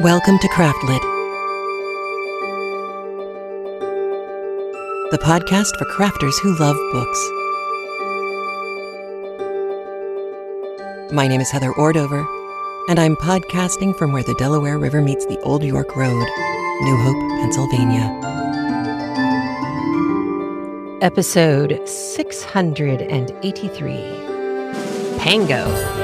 Welcome to CraftLit, the podcast for crafters who love books. My name is Heather Ordover, and I'm podcasting from where the Delaware River meets the Old York Road, New Hope, Pennsylvania. Episode 683, Pango.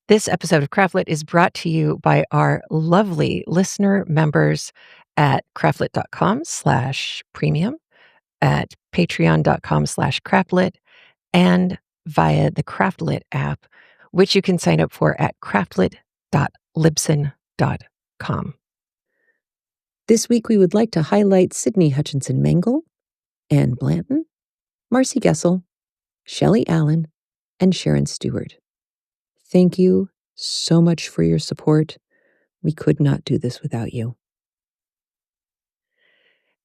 This episode of CraftLit is brought to you by our lovely listener members at craftlit.com/premium, at patreon.com/craftlit, and via the CraftLit app, which you can sign up for at craftlit.libsyn.com. This week, we would like to highlight Sydney Hutchinson Mangle, Anne Blanton, Marcy Gessel, Shelley Allen, and Sharon Stewart. Thank you so much for your support. We could not do this without you.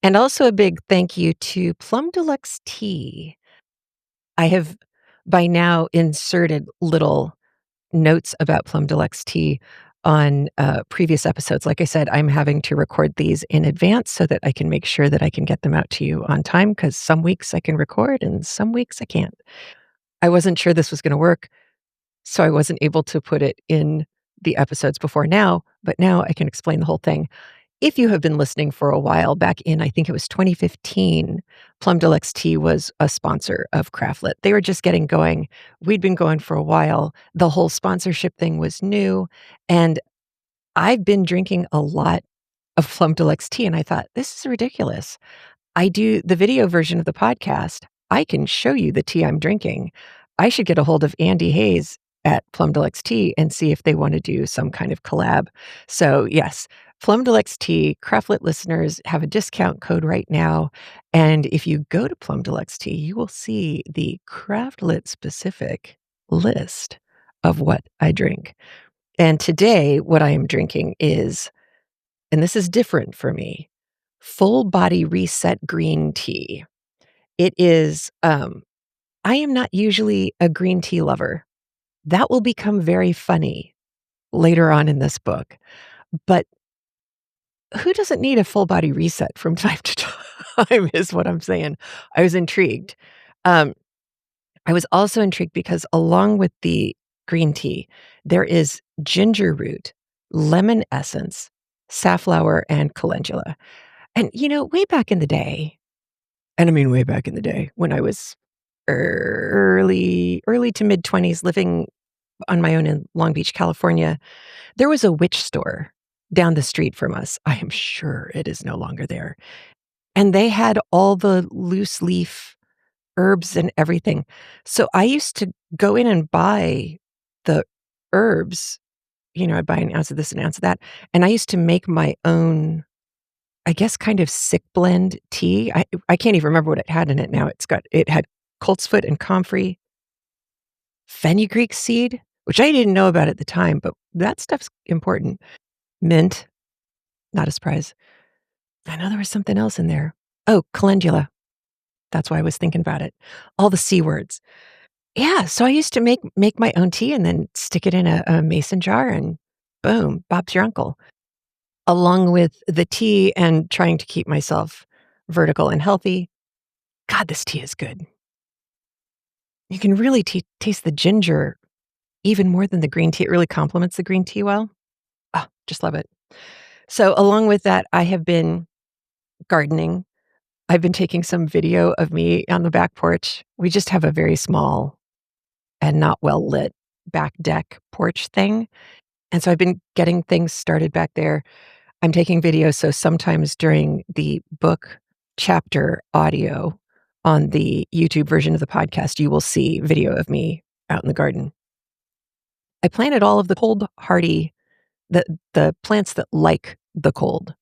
And also a big thank you to Plum Deluxe Tea. I have by now inserted little notes about Plum Deluxe Tea on previous episodes. Like I said, I'm having to record these in advance so that I can make sure that I can get them out to you on time, because some weeks I can record and some weeks I can't. I wasn't sure this was going to work, so I wasn't able to put it in the episodes before now, but now I can explain the whole thing. If you have been listening for a while, back in, I think it was 2015, Plum Deluxe Tea was a sponsor of CraftLit. They were just getting going. We'd been going for a while. The whole sponsorship thing was new, and I've been drinking a lot of Plum Deluxe Tea, and I thought, this is ridiculous. I do the video version of the podcast. I can show you the tea I'm drinking. I should get a hold of Andy Hayes at Plum Deluxe Tea and see if they want to do some kind of collab. So yes, Plum Deluxe Tea, CraftLit listeners have a discount code right now. And if you go to Plum Deluxe Tea, you will see the CraftLit specific list of what I drink. And today, what I am drinking is, and this is different for me, full body reset green tea. It is, I am not usually a green tea lover. That will become very funny later on in this book. But who doesn't need a full body reset from time to time is what I'm saying. I was intrigued. I was also intrigued because along with the green tea, there is ginger root, lemon essence, safflower, and calendula. And, way back in the day, and I mean way back in the day when I was early to mid 20s living on my own in Long Beach, California, there was a witch store down the street from us. I am sure it is no longer there. And they had all the loose leaf herbs and everything. So I used to go in and buy the herbs. I'd buy an ounce of this, an ounce of that. And I used to make my own, I guess, kind of sick blend tea. I can't even remember what it had in it now. It had coltsfoot and comfrey, fenugreek seed, which I didn't know about at the time, but that stuff's important. Mint, not a surprise. I know there was something else in there. Oh, calendula. That's why I was thinking about it. All the C words. Yeah, so I used to make my own tea and then stick it in a mason jar and boom, Bob's your uncle. Along with the tea and trying to keep myself vertical and healthy. God, this tea is good. You can really taste the ginger even more than the green tea. It really complements the green tea well. Oh, just love it. So along with that, I have been gardening. I've been taking some video of me on the back porch. We just have a very small and not well lit back deck porch thing. And so I've been getting things started back there. I'm taking video. So sometimes during the book chapter audio on the YouTube version of the podcast, you will see video of me out in the garden. I planted all of the cold hardy, the plants that like the cold,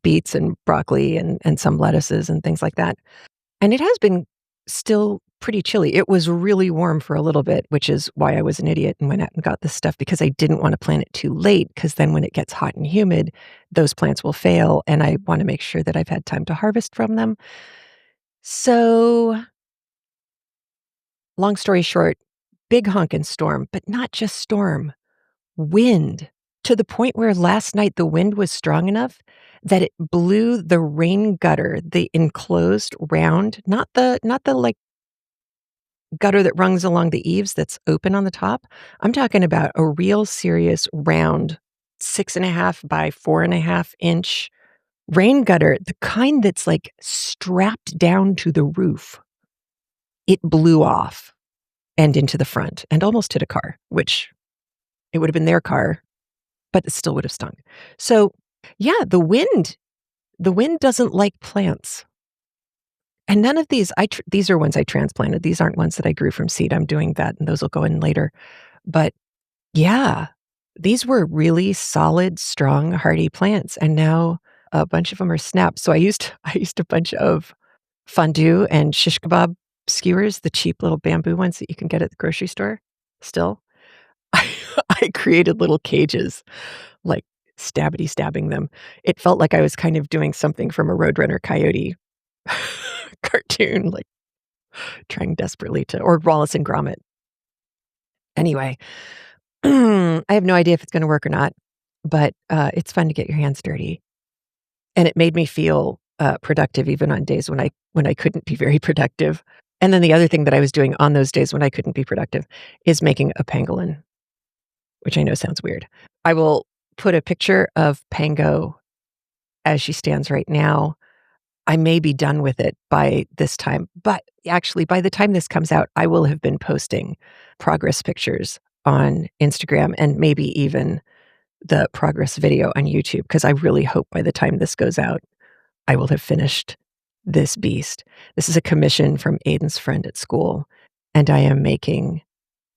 beets and broccoli and some lettuces and things like that. And it has been still pretty chilly. It was really warm for a little bit, which is why I was an idiot and went out and got this stuff, because I didn't want to plant it too late, because then when it gets hot and humid, those plants will fail, and I want to make sure that I've had time to harvest from them. So long story short, big honkin' storm, but not just storm, wind, to the point where last night the wind was strong enough that it blew the rain gutter, the enclosed round, not the, like, gutter that runs along the eaves that's open on the top. I'm talking about a real serious round 6.5 by 4.5 inch rain gutter, the kind that's, like, strapped down to the roof. It blew off and into the front and almost hit a car, which it would have been their car, but it still would have stung. So, yeah, the wind doesn't like plants. And none of these these are ones I transplanted. These aren't ones that I grew from seed. I'm doing that, and those will go in later. But yeah, these were really solid, strong, hardy plants, and now a bunch of them are snapped. So I used a bunch of fondue and shish kebab skewers, the cheap little bamboo ones that you can get at the grocery store still. I I created little cages, like, stabbing them. It felt like I was kind of doing something from a Roadrunner Coyote cartoon, like, trying desperately to, or Wallace and Gromit. Anyway, I have no idea if it's gonna work or not, but, it's fun to get your hands dirty, and it made me feel, productive even on days when I couldn't be very productive. And then the other thing that I was doing on those days when I couldn't be productive is making a pangolin, which I know sounds weird. I will put a picture of Pango as she stands right now. I may be done with it by this time, but actually, by the time this comes out, I will have been posting progress pictures on Instagram and maybe even the progress video on YouTube, because I really hope by the time this goes out, I will have finished this beast. This is a commission from Aiden's friend at school, and I am making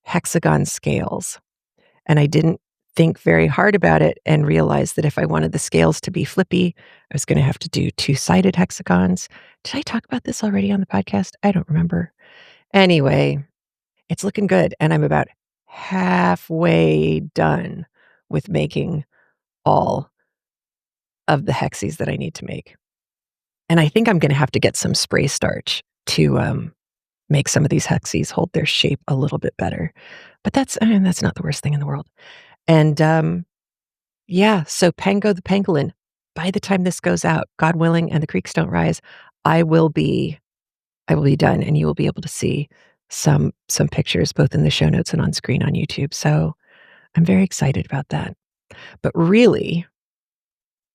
hexagon scales. And I didn't think very hard about it and realized that if I wanted the scales to be flippy, I was going to have to do two-sided hexagons. Did I talk about this already on the podcast? I don't remember. Anyway, it's looking good, and I'm about halfway done with making all of the hexies that I need to make. And I think I'm going to have to get some spray starch to make some of these hexies hold their shape a little bit better. But that's not the worst thing in the world. And yeah, so Pango the pangolin, by the time this goes out, God willing, and the creeks don't rise, I will be done, and you will be able to see some pictures both in the show notes and on screen on YouTube. So I'm very excited about that. But really,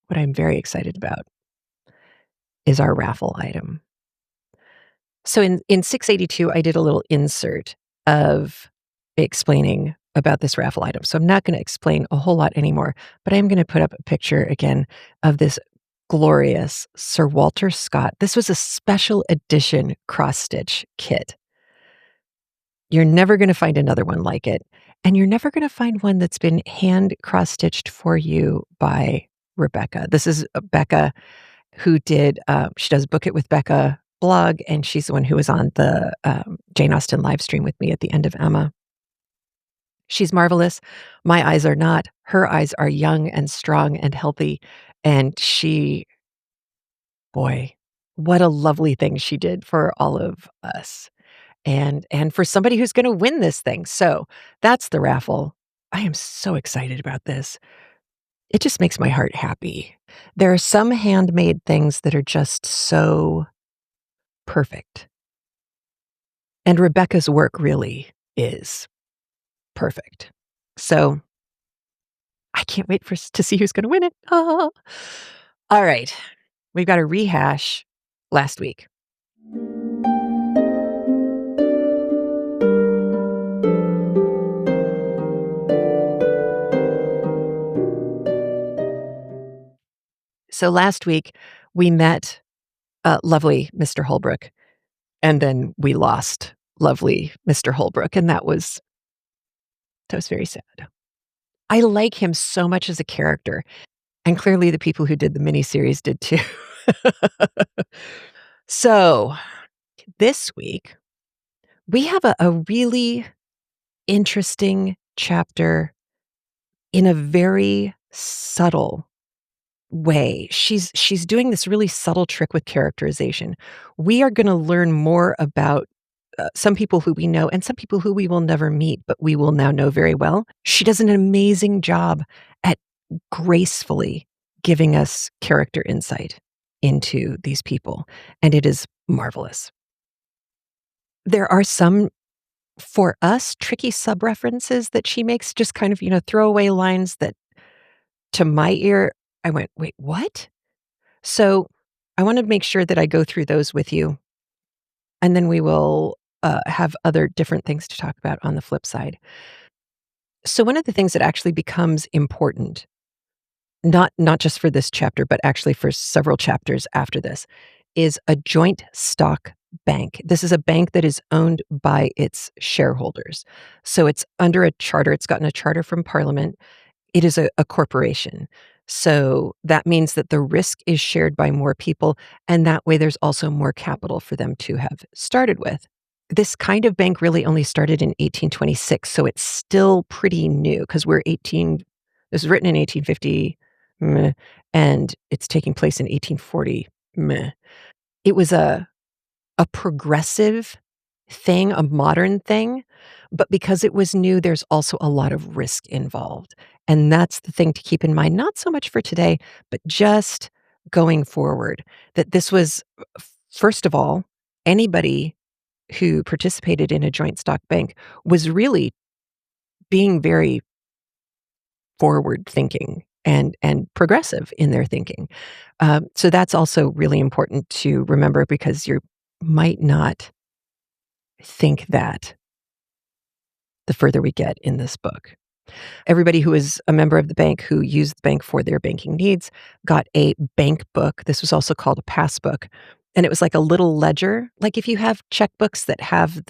what I'm very excited about is our raffle item. So in 682, I did a little insert of explaining about this raffle item. So I'm not going to explain a whole lot anymore, but I'm going to put up a picture again of this glorious Sir Walter Scott. This was a special edition cross-stitch kit. You're never going to find another one like it, and you're never going to find one that's been hand cross-stitched for you by Rebecca. This is Becca, who did, she does Book It with Becca blog, and she's the one who was on the Jane Austen live stream with me at the end of Emma. She's marvelous. My eyes are not. Her eyes are young and strong and healthy, and boy, what a lovely thing she did for all of us, and for somebody who's going to win this thing. So that's the raffle. I am so excited about this. It just makes my heart happy. There are some handmade things that are just so perfect. And Rebecca's work really is perfect. So I can't wait to see who's going to win it. Ah. All right. We've got a rehash last week. So last week we met lovely Mr. Holbrook, and then we lost lovely Mr. Holbrook, and that was very sad. I like him so much as a character, and clearly the people who did the miniseries did too. So this week we have a really interesting chapter in a very subtle way. She's doing this really subtle trick with characterization. We are going to learn more about some people who we know and some people who we will never meet, but we will now know very well. She does an amazing job at gracefully giving us character insight into these people, and it is marvelous. There are some, for us, tricky sub-references that she makes, just kind of, throwaway lines that, to my ear, I went, "Wait, what?" So, I wanna make sure that I go through those with you, and then we will, have other different things to talk about on the flip side. So, one of the things that actually becomes important, not just for this chapter, but actually for several chapters after this, is a joint stock bank. This is a bank that is owned by its shareholders. So, it's under a charter, it's gotten a charter from Parliament. It is a corporation. So that means that the risk is shared by more people, and that way there's also more capital for them to have started with. This kind of bank really only started in 1826, so it's still pretty new because this was written in 1850, meh, and it's taking place in 1840, meh. It was a progressive thing, a modern thing, but because it was new, there's also a lot of risk involved, and that's the thing to keep in mind, not so much for today, but just going forward, that this was, first of all, anybody who participated in a joint stock bank was really being very forward thinking and progressive in their thinking. So that's also really important to remember because you might not think that the further we get in this book. Everybody who was a member of the bank who used the bank for their banking needs got a bank book. This was also called a passbook. And it was like a little ledger. Like if you have checkbooks that have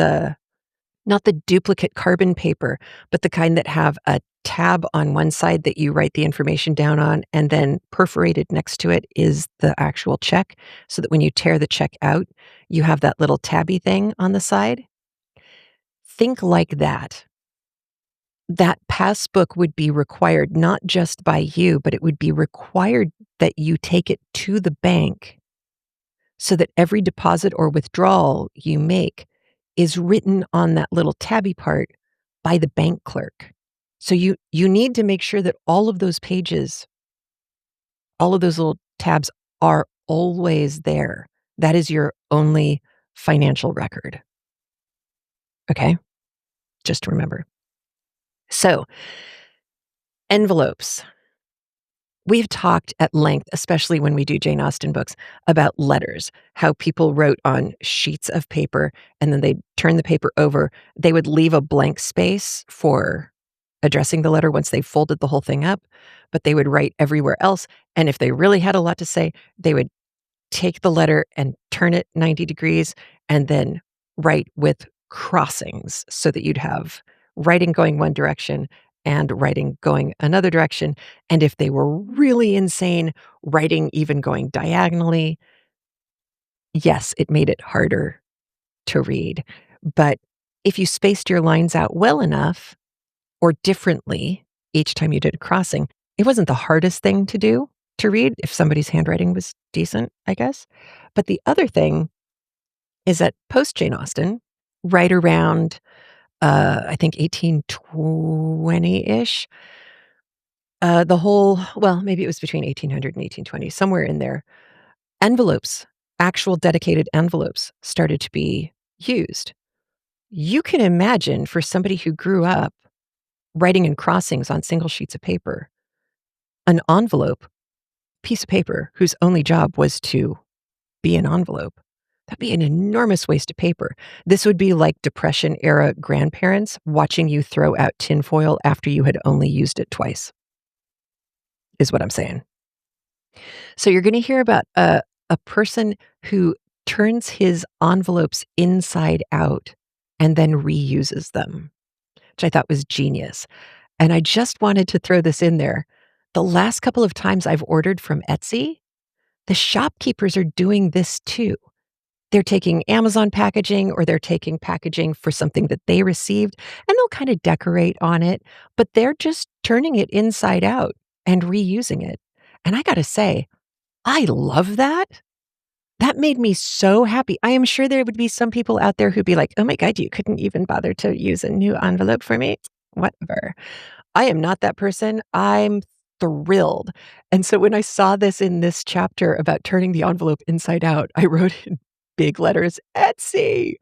not the duplicate carbon paper, but the kind that have a tab on one side that you write the information down on, and then perforated next to it is the actual check, so that when you tear the check out, you have that little tabby thing on the side. Think like that. That passbook would be required not just by you, but it would be required that you take it to the bank so that every deposit or withdrawal you make is written on that little tabby part by the bank clerk. So you need to make sure that all of those pages, all of those little tabs are always there. That is your only financial record. Okay? Just remember. So, envelopes. We've talked at length, especially when we do Jane Austen books, about letters, how people wrote on sheets of paper and then they'd turn the paper over. They would leave a blank space for addressing the letter once they folded the whole thing up, but they would write everywhere else. And if they really had a lot to say, they would take the letter and turn it 90 degrees and then write with crossings so that you'd have writing going one direction and writing going another direction. And if they were really insane, writing even going diagonally. Yes, it made it harder to read. But if you spaced your lines out well enough or differently each time you did a crossing, it wasn't the hardest thing to do to read if somebody's handwriting was decent, I guess. But the other thing is that post Jane Austen, right around, I think 1820-ish, maybe it was between 1800 and 1820, somewhere in there, envelopes, actual dedicated envelopes started to be used. You can imagine for somebody who grew up writing in crossings on single sheets of paper, an envelope, piece of paper whose only job was to be an envelope. That'd be an enormous waste of paper. This would be like Depression era grandparents watching you throw out tinfoil after you had only used it twice, is what I'm saying. So you're going to hear about a person who turns his envelopes inside out and then reuses them, which I thought was genius. And I just wanted to throw this in there. The last couple of times I've ordered from Etsy, the shopkeepers are doing this too. They're taking Amazon packaging or they're taking packaging for something that they received and they'll kind of decorate on it, but they're just turning it inside out and reusing it. And I got to say, I love that. That made me so happy. I am sure there would be some people out there who'd be like, "Oh my god, you couldn't even bother to use a new envelope for me?" Whatever. I am not that person. I'm thrilled. And so when I saw this in this chapter about turning the envelope inside out, I wrote in big letters, Etsy.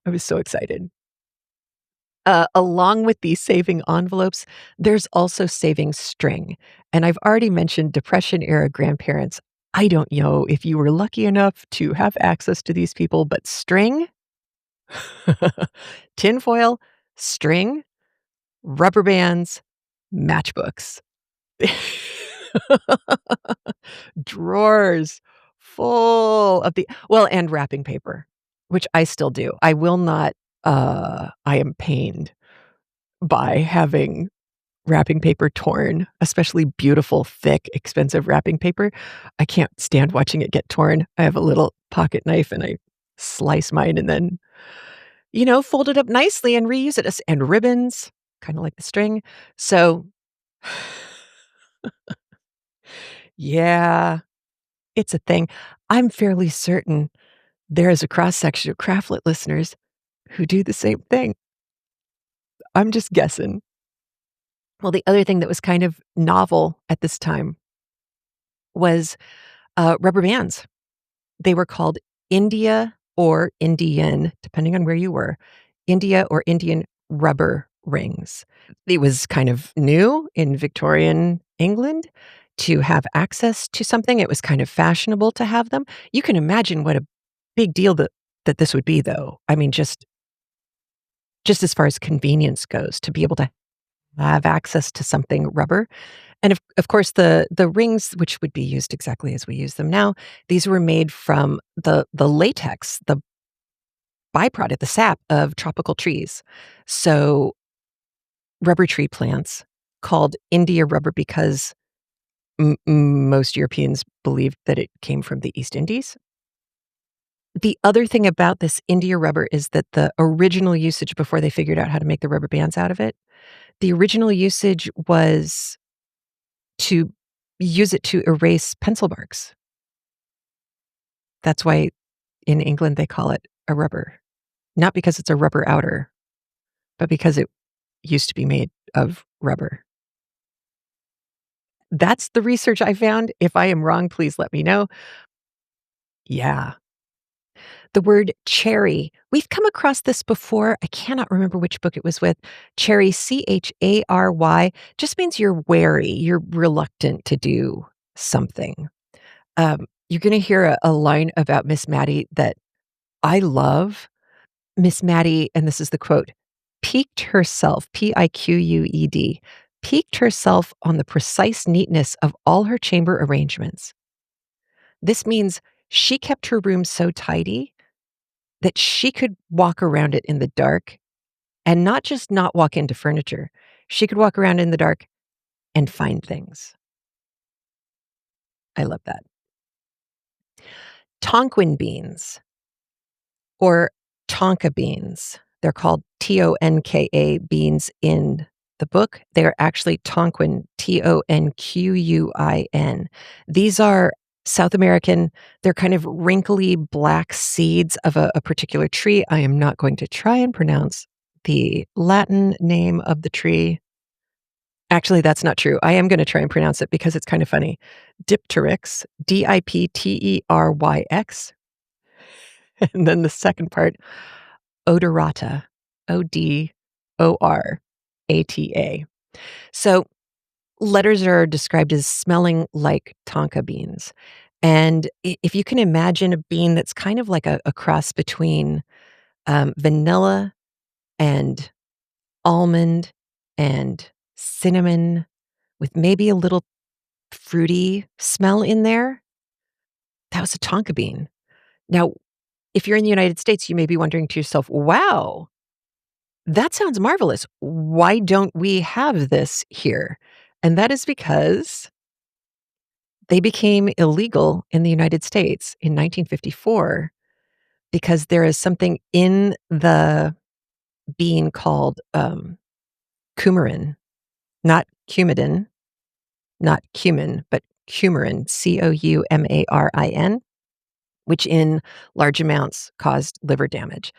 I was so excited. Along with these saving envelopes, there's also saving string. And I've already mentioned Depression era grandparents. I don't know if you were lucky enough to have access to these people, but string, tinfoil, string, rubber bands, matchbooks. Drawers full of and wrapping paper, which I still do. I will not, I am pained by having wrapping paper torn, especially beautiful, thick, expensive wrapping paper. I can't stand watching it get torn. I have a little pocket knife and I slice mine and then, fold it up nicely and reuse it and ribbons, kinda like the string. So, yeah, it's a thing. I'm fairly certain there is a cross-section of CraftLit listeners who do the same thing. I'm just guessing. Well, the other thing that was kind of novel at this time was, rubber bands. They were called India or Indian, depending on where you were, India or Indian rubber rings. It was kind of new in Victorian England to have access to something. It was kind of fashionable to have them. You can imagine what a big deal that this would be, though. I mean, just as far as convenience goes, to be able to have access to something rubber. And of course, the rings, which would be used exactly as we use them now, these were made from the latex, the byproduct, the sap of tropical trees. So rubber tree plants called India rubber because most Europeans believed that it came from the East Indies. The other thing about this India rubber is that the original usage before they figured out how to make the rubber bands out of it, the original usage was to use it to erase pencil marks. That's why in England they call it a rubber, not because it's a rubber outer, but because it used to be made of rubber. That's the research I found. If I am wrong, please let me know. Yeah. The word cherry, we've come across this before. I cannot remember which book it was with. Cherry, Chary, just means you're wary, you're reluctant to do something. You're gonna hear a line about Miss Maddie that I love. Miss Maddie, and this is the quote, piqued herself, Piqued, piqued herself on the precise neatness of all her chamber arrangements. This means she kept her room so tidy that she could walk around it in the dark and not just not walk into furniture. She could walk around in the dark and find things. I love that. Tonquin beans or Tonka beans. They're called Tonka beans in the book. They are actually Tonquin, Tonquin. These are South American. They're kind of wrinkly black seeds of a particular tree. I am not going to try and pronounce the Latin name of the tree. Actually, that's not true. I am going to try and pronounce it because it's kind of funny. Dipteryx, Dipteryx. And then the second part, odorata, Odorata. So letters are described as smelling like Tonka beans. And if you can imagine a bean that's kind of like a cross between vanilla and almond and cinnamon with maybe a little fruity smell in there, that was a Tonka bean. Now, if you're in the United States, you may be wondering to yourself, wow, that sounds marvelous. Why don't we have this here? And that is because they became illegal in the United States in 1954 because there is something in the bean called coumarin, not coumadin, not cumin, but coumarin, Coumarin. which in large amounts caused liver damage.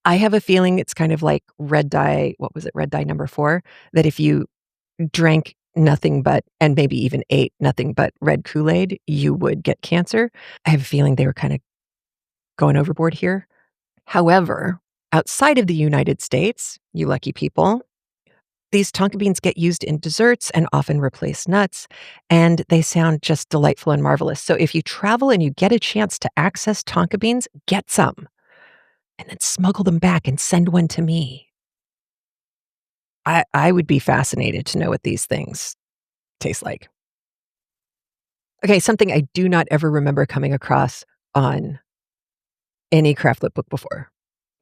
I have a feeling it's kind of like red dye, what was it, red dye number 4, that if you drank nothing but, and maybe even ate nothing but red Kool-Aid, you would get cancer. I have a feeling they were kind of going overboard here. However, outside of the United States, you lucky people, these Tonka beans get used in desserts and often replace nuts, and they sound just delightful and marvelous. So if you travel and you get a chance to access Tonka beans, get some and then smuggle them back and send one to me. I would be fascinated to know what these things taste like. Okay, something I do not ever remember coming across on any CraftLit book before.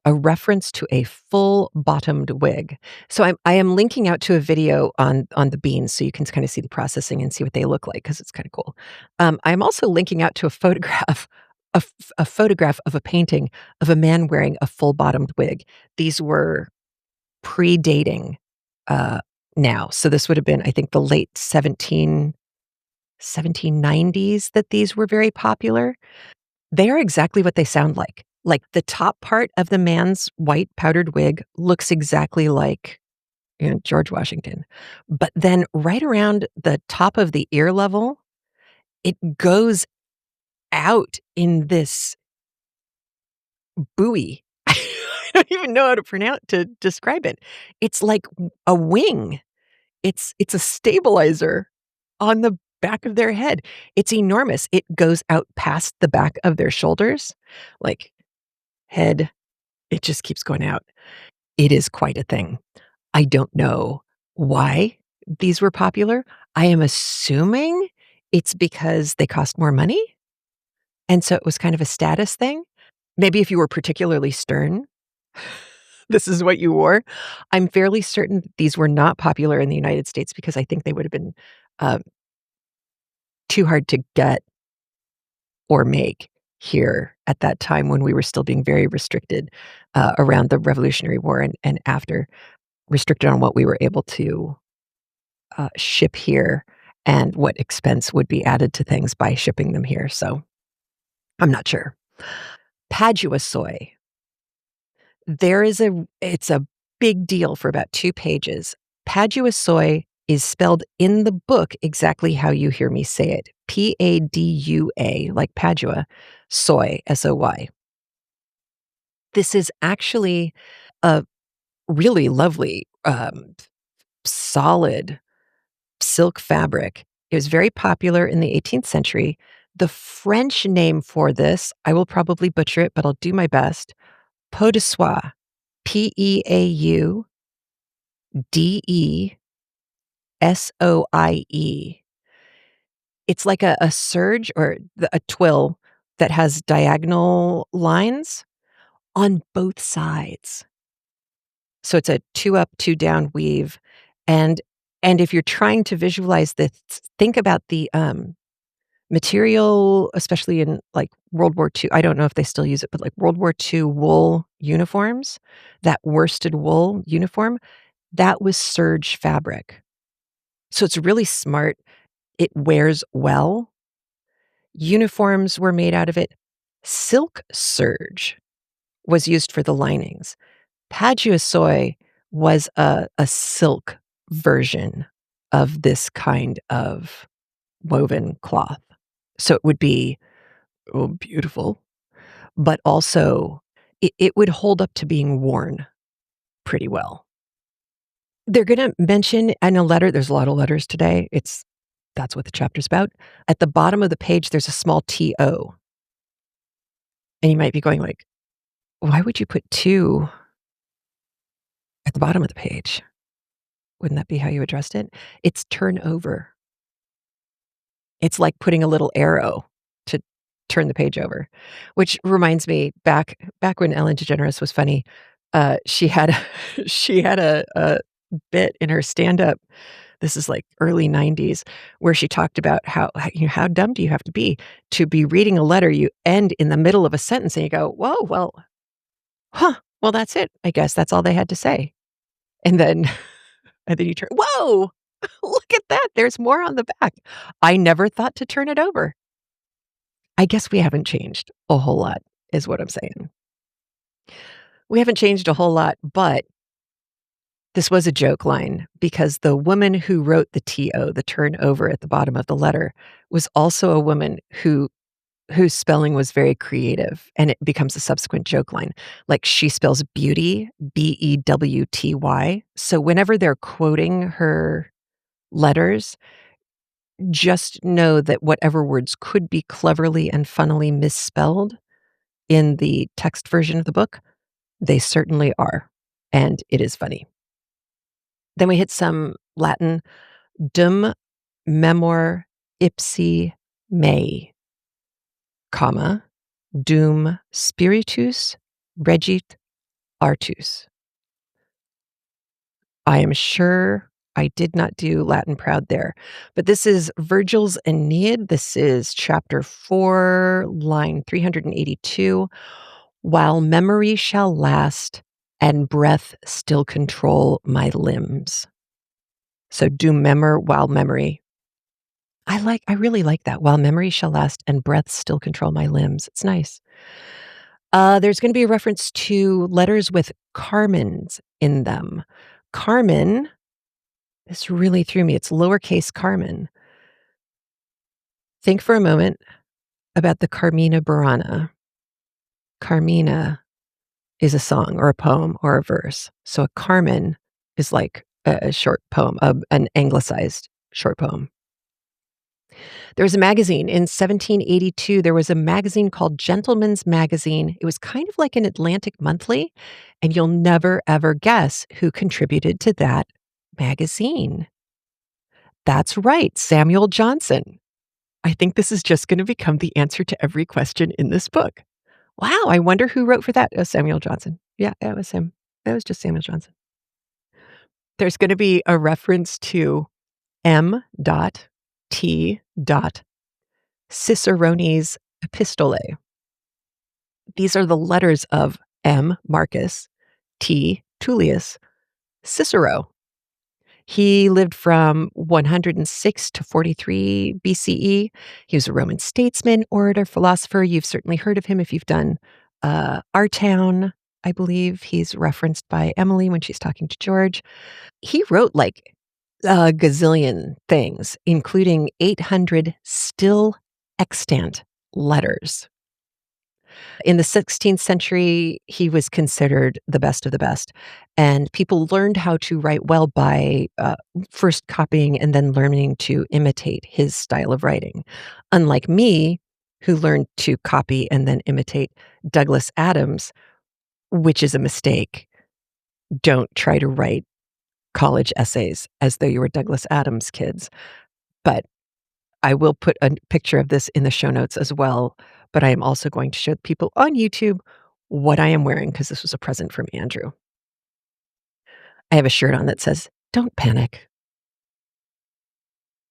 A reference to a full-bottomed wig. So I am linking out to a video on the beans so you can kind of see the processing and see what they look like because it's kind of cool. I'm also linking out to a photograph, a photograph of a painting of a man wearing a full-bottomed wig. These were predating uh, now. So this would have been, I think, the late 1790s that these were very popular. They are exactly what they sound like. Like, the top part of the man's white powdered wig looks exactly like, George Washington. But then right around the top of the ear level, it goes out in this buoy. I don't even know how to describe it. It's like a wing. It's a stabilizer on the back of their head. It's enormous. It goes out past the back of their shoulders, like head. It just keeps going out. It is quite a thing. I don't know why these were popular. I am assuming it's because they cost more money, and so it was kind of a status thing. Maybe if you were particularly stern, this is what you wore. I'm fairly certain that these were not popular in the United States because I think they would have been, um, too hard to get or make here at that time when we were still being very restricted, around the Revolutionary War and after. Restricted on what we were able to, ship here and what expense would be added to things by shipping them here, so I'm not sure. PADUASOY. It's a big deal for about 2 pages. PADUASOY is spelled in the book exactly how you hear me say it. Padua, like Padua, soy, SOY. This is actually a really lovely, solid silk fabric. It was very popular in the 18th century. The French name for this, I will probably butcher it, but I'll do my best. Peau de soie. Peaudesoie. It's like a serge or a twill that has diagonal lines on both sides. So it's a 2 up, 2 down weave, and if you're trying to visualize this, think about the, material, especially in, like, World War II. I don't know if they still use it, but, like, World War II wool uniforms, that worsted wool uniform, that was serge fabric. So it's really smart. It wears well. Uniforms were made out of it. Silk serge was used for the linings. Paduasoy was a silk version of this kind of woven cloth. So it would be, oh, beautiful, but also it would hold up to being worn pretty well. They're gonna mention in a letter, there's a lot of letters today. That's what the chapter's about. At the bottom of the page, there's a small TO. And you might be going like, why would you put 2 at the bottom of the page? Wouldn't that be how you addressed it? It's turnover. It's like putting a little arrow to turn the page over, which reminds me back when Ellen DeGeneres was funny, she had she had a bit in her stand-up, this is like early '90s, where she talked about how dumb do you have to be reading a letter, you end in the middle of a sentence and you go, "Whoa, well, huh, well, that's it. I guess that's all they had to say." And then and then you turn, "Whoa, look at that. There's more on the back." I never thought to turn it over. I guess we haven't changed a whole lot, is what I'm saying. We haven't changed a whole lot, but this was a joke line because the woman who wrote the TO, the turnover at the bottom of the letter, was also a woman whose spelling was very creative, and it becomes a subsequent joke line. Like, she spells beauty, Bewty. So whenever they're quoting her letters, just know that whatever words could be cleverly and funnily misspelled in the text version of the book, they certainly are, and it is funny. Then we hit some Latin, dum memor ipse mei, comma, dum spiritus regift artus. I am sure I did not do Latin proud there, but this is Virgil's Aeneid. This is chapter 4, line 382. While memory shall last and breath still control my limbs. So do memor while memory. I really like that. While memory shall last and breath still control my limbs. It's nice. There's going to be a reference to letters with Carmins in them. Carmen, this really threw me. It's lowercase Carmen. Think for a moment about the Carmina Burana. Carmina is a song or a poem or a verse. So a Carmen is like a short poem, an anglicized short poem. There was a magazine in 1782. There was a magazine called Gentleman's Magazine. It was kind of like an Atlantic Monthly, and you'll never, ever guess who contributed to that magazine. That's right, Samuel Johnson. I think this is just going to become the answer to every question in this book. Wow, I wonder who wrote for that. Oh, Samuel Johnson. Yeah, it was him. It was just Samuel Johnson. There's going to be a reference to M.T. Cicerone's epistolae. These are the letters of M. Marcus, T. Tullius, Cicero. He lived from 106 to 43 BCE. He was a Roman statesman, orator, philosopher. You've certainly heard of him if you've done Our Town, I believe. He's referenced by Emily when she's talking to George. He wrote like a gazillion things, including 800 still extant letters. In the 16th century, he was considered the best of the best, and people learned how to write well by first copying and then learning to imitate his style of writing. Unlike me, who learned to copy and then imitate Douglas Adams, which is a mistake. Don't try to write college essays as though you were Douglas Adams, kids. But I will put a picture of this in the show notes as well, but I am also going to show people on YouTube what I am wearing because this was a present from Andrew. I have a shirt on that says, "Don't panic,"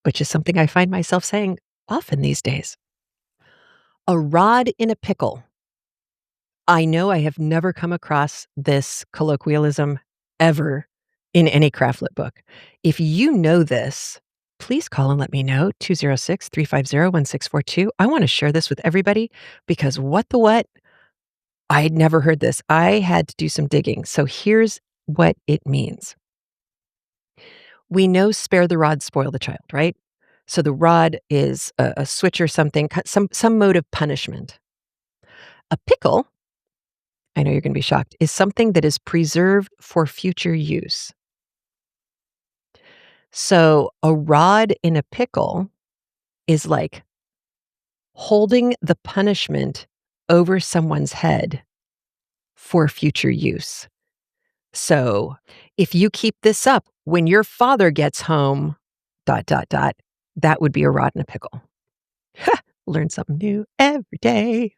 which is something I find myself saying often these days. A rod in a pickle. I know I have never come across this colloquialism ever in any CraftLit book. If you know this, please call and let me know, 206-350-1642. I want to share this with everybody because what? I had never heard this. I had to do some digging. So here's what it means. We know spare the rod, spoil the child, right? So the rod is a switch or something, some mode of punishment. A pickle, I know you're going to be shocked, is something that is preserved for future use. So a rod in a pickle is like holding the punishment over someone's head for future use. So if you keep this up when your father gets home, ... that would be a rod in a pickle. Learn something new every day.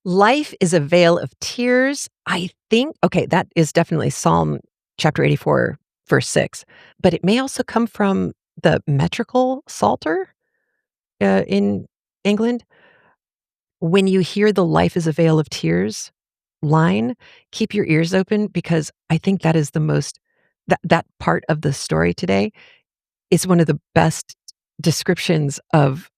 Life is a vale of tears. I think, okay, that is definitely Psalm chapter 84, verse 6, but it may also come from the metrical Psalter in England. When you hear the life is a vale of tears line, keep your ears open because I think that is the most, that part of the story today is one of the best descriptions of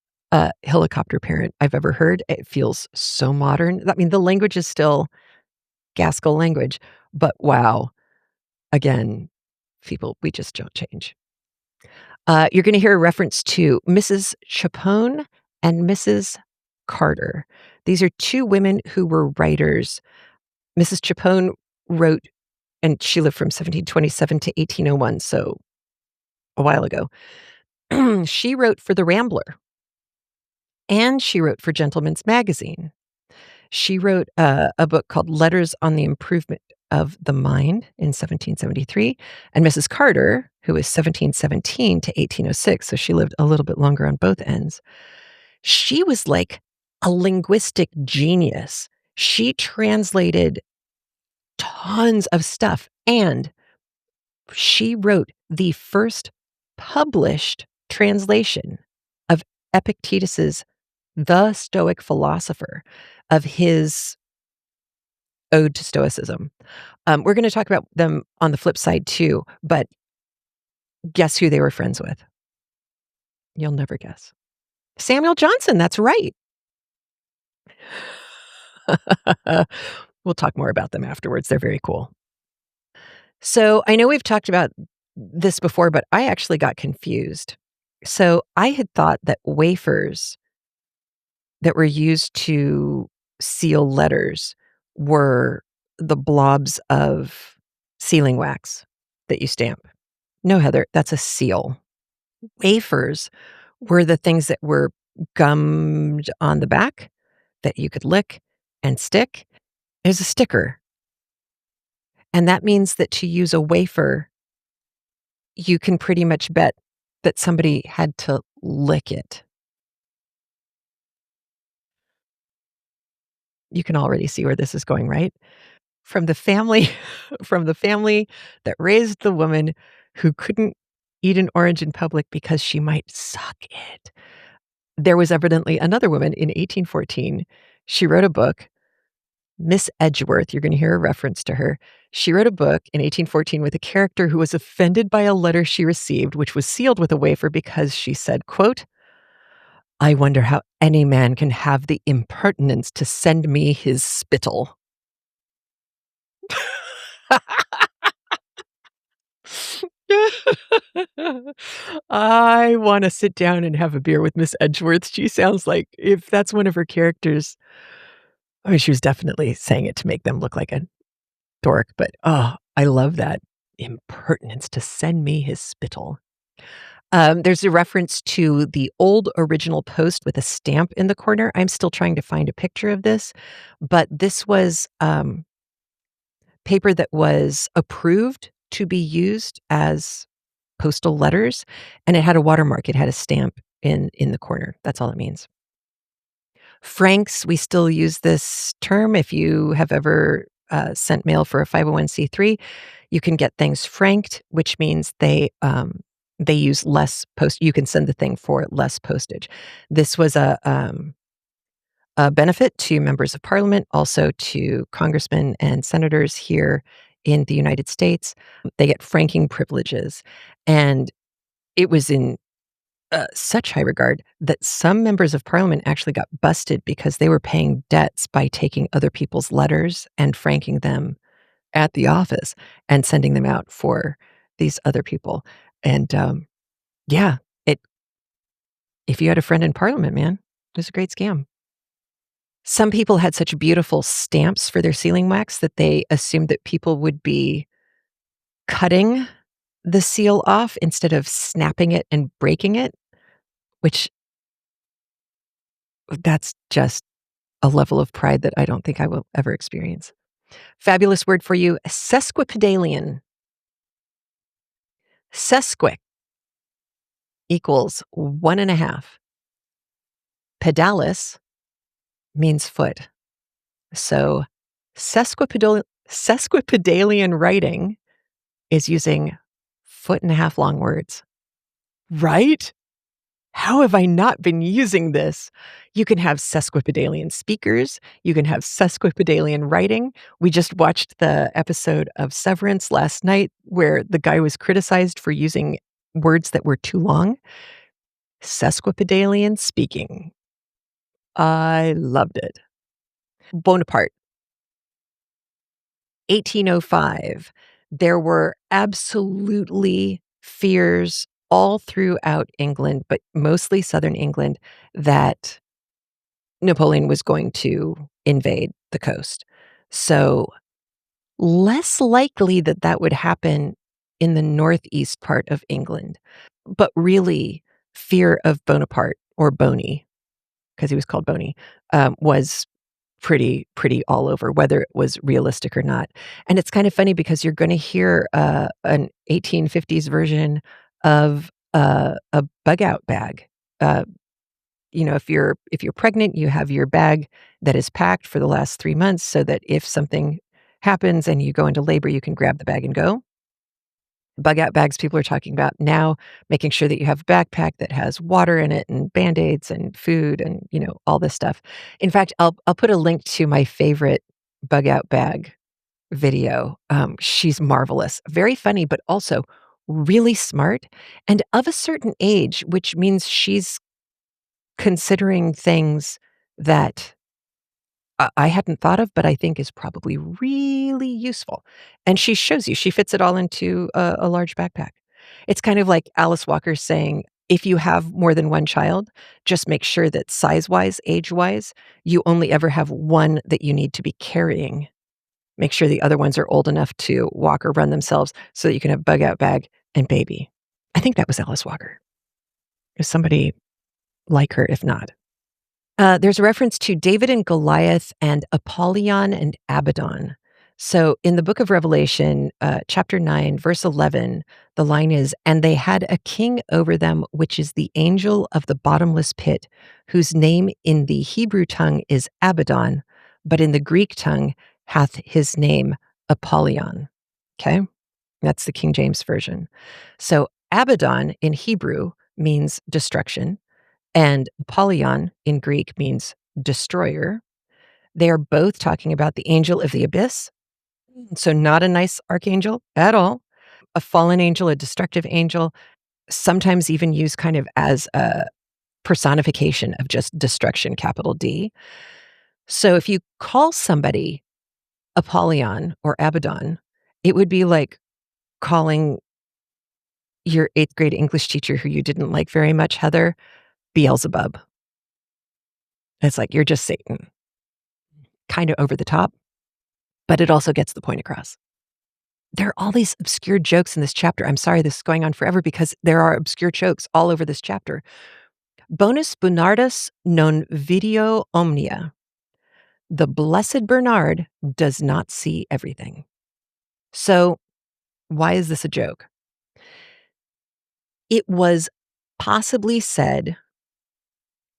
helicopter parent I've ever heard. It feels so modern. I mean, the language is still Gaskell language, but wow, again, people, we just don't change. You're gonna hear a reference to Mrs. Chapone and Mrs. Carter. These are 2 women who were writers. Mrs. Chapone wrote, and she lived from 1727 to 1801, so a while ago. She wrote for The Rambler, and she wrote for Gentleman's Magazine. She wrote a book called Letters on the Improvement of the Mind in 1773, and Mrs. Carter, who was 1717 to 1806, so she lived a little bit longer on both ends, she was like a linguistic genius. She translated tons of stuff, and she wrote the first published translation of Epictetus's The Stoic Philosopher, of his Ode to Stoicism. We're gonna talk about them on the flip side too, but guess who they were friends with? You'll never guess. Samuel Johnson, that's right. We'll talk more about them afterwards. They're very cool. So, I know we've talked about this before, but I actually got confused. So, I had thought that wafers that were used to seal letters were the blobs of sealing wax that you stamp. No, Heather, that's a seal. Wafers were the things that were gummed on the back that you could lick and stick. It was a sticker. And that means that to use a wafer, you can pretty much bet that somebody had to lick it. You can already see where this is going, right? From the family from the family that raised the woman who couldn't eat an orange in public because she might suck it. There was evidently another woman in 1814. She wrote a book, Miss Edgeworth, you're gonna hear a reference to her. She wrote a book in 1814 with a character who was offended by a letter she received, which was sealed with a wafer because she said, quote, "I wonder how any man can have the impertinence to send me his spittle." I wanna sit down and have a beer with Miss Edgeworth. She sounds like, if that's one of her characters, I mean, she was definitely saying it to make them look like a dork, but, oh, I love that. Impertinence to send me his spittle. There's a reference to the old original post with a stamp in the corner. I'm still trying to find a picture of this, but this was, paper that was approved to be used as postal letters, and it had a watermark. It had a stamp in the corner. That's all it means. Franks, we still use this term. If you have ever sent mail for a 501c3, you can get things franked, which means they use less post. You can send the thing for less postage. This was a benefit to members of parliament, also to congressmen and senators here in the United States. They get franking privileges, and it was in such high regard that some members of parliament actually got busted because they were paying debts by taking other people's letters and franking them at the office and sending them out for these other people. And yeah, it if you had a friend in parliament, man, it was a great scam. Some people had such beautiful stamps for their sealing wax that they assumed that people would be cutting the seal off instead of snapping it and breaking it, which that's just a level of pride that I don't think I will ever experience. Fabulous word for you, sesquipedalian. Sesquic equals 1.5. Pedalis means foot. So sesquipedalian writing is using 1.5 foot long words. Right? How have I not been using this? You can have sesquipedalian speakers. You can have sesquipedalian writing. We just watched the episode of Severance last night where the guy was criticized for using words that were too long. Sesquipedalian speaking. I loved it. Bonaparte, 1805. There were absolutely fears all throughout England, but mostly southern England, that Napoleon was going to invade the coast. So, less likely that that would happen in the northeast part of England, but really fear of Bonaparte or Boney, because he was called Boney, was pretty all over, whether it was realistic or not. And it's kind of funny because you're gonna hear, an 1850s version of, a bug-out bag. Uh, if you're pregnant, you have your bag that is packed for the last 3 months so that if something happens and you go into labor, you can grab the bag and go. Bug-out bags people are talking about now, making sure that you have a backpack that has water in it and Band-Aids and food and, all this stuff. In fact, I'll put a link to my favorite bug-out bag video. She's marvelous. Very funny, but also really smart and of a certain age, which means she's considering things that I hadn't thought of, but I think is probably really useful. And she shows you, she fits it all into a large backpack. It's kind of like Alice Walker saying, if you have more than one child, just make sure that size-wise, age-wise, you only ever have one that you need to be carrying. Make sure the other ones are old enough to walk or run themselves so that you can have bug-out bag and baby. I think that was Alice Walker. Or somebody like her, if not. There's a reference to David and Goliath and Apollyon and Abaddon. So in the book of Revelation, chapter 9, verse 11, the line is, "And they had a king over them, which is the angel of the bottomless pit, whose name in the Hebrew tongue is Abaddon, but in the Greek tongue hath his name Apollyon." Okay? That's the King James Version. So Abaddon in Hebrew means destruction. And Apollyon in Greek means destroyer. They are both talking about the angel of the abyss. So, not a nice archangel at all. A fallen angel, a destructive angel, sometimes even used kind of as a personification of just destruction, capital D. So, if you call somebody Apollyon or Abaddon, it would be like calling your eighth grade English teacher who you didn't like very much, Heather, Beelzebub. It's like, you're just Satan. Kind of over the top, but it also gets the point across. There are all these obscure jokes in this chapter. I'm sorry this is going on forever because there are obscure jokes all over this chapter. Bonus Bernardus non video omnia. The blessed Bernard does not see everything. So, why is this a joke? It was possibly said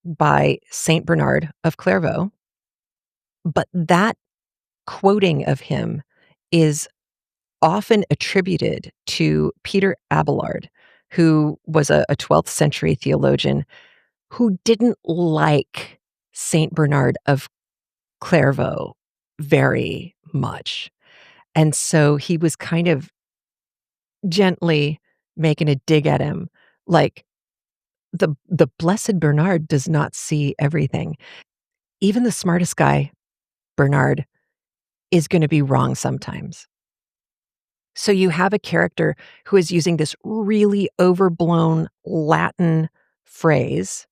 by Saint Bernard of Clairvaux, but that quoting of him is often attributed to Peter Abelard, who was a 12th century theologian who didn't like Saint Bernard of Clairvaux very much. And so he was kind of gently making a dig at him, like, the blessed Bernard does not see everything. Even the smartest guy, Bernard, is gonna be wrong sometimes. So you have a character who is using this really overblown Latin phrase,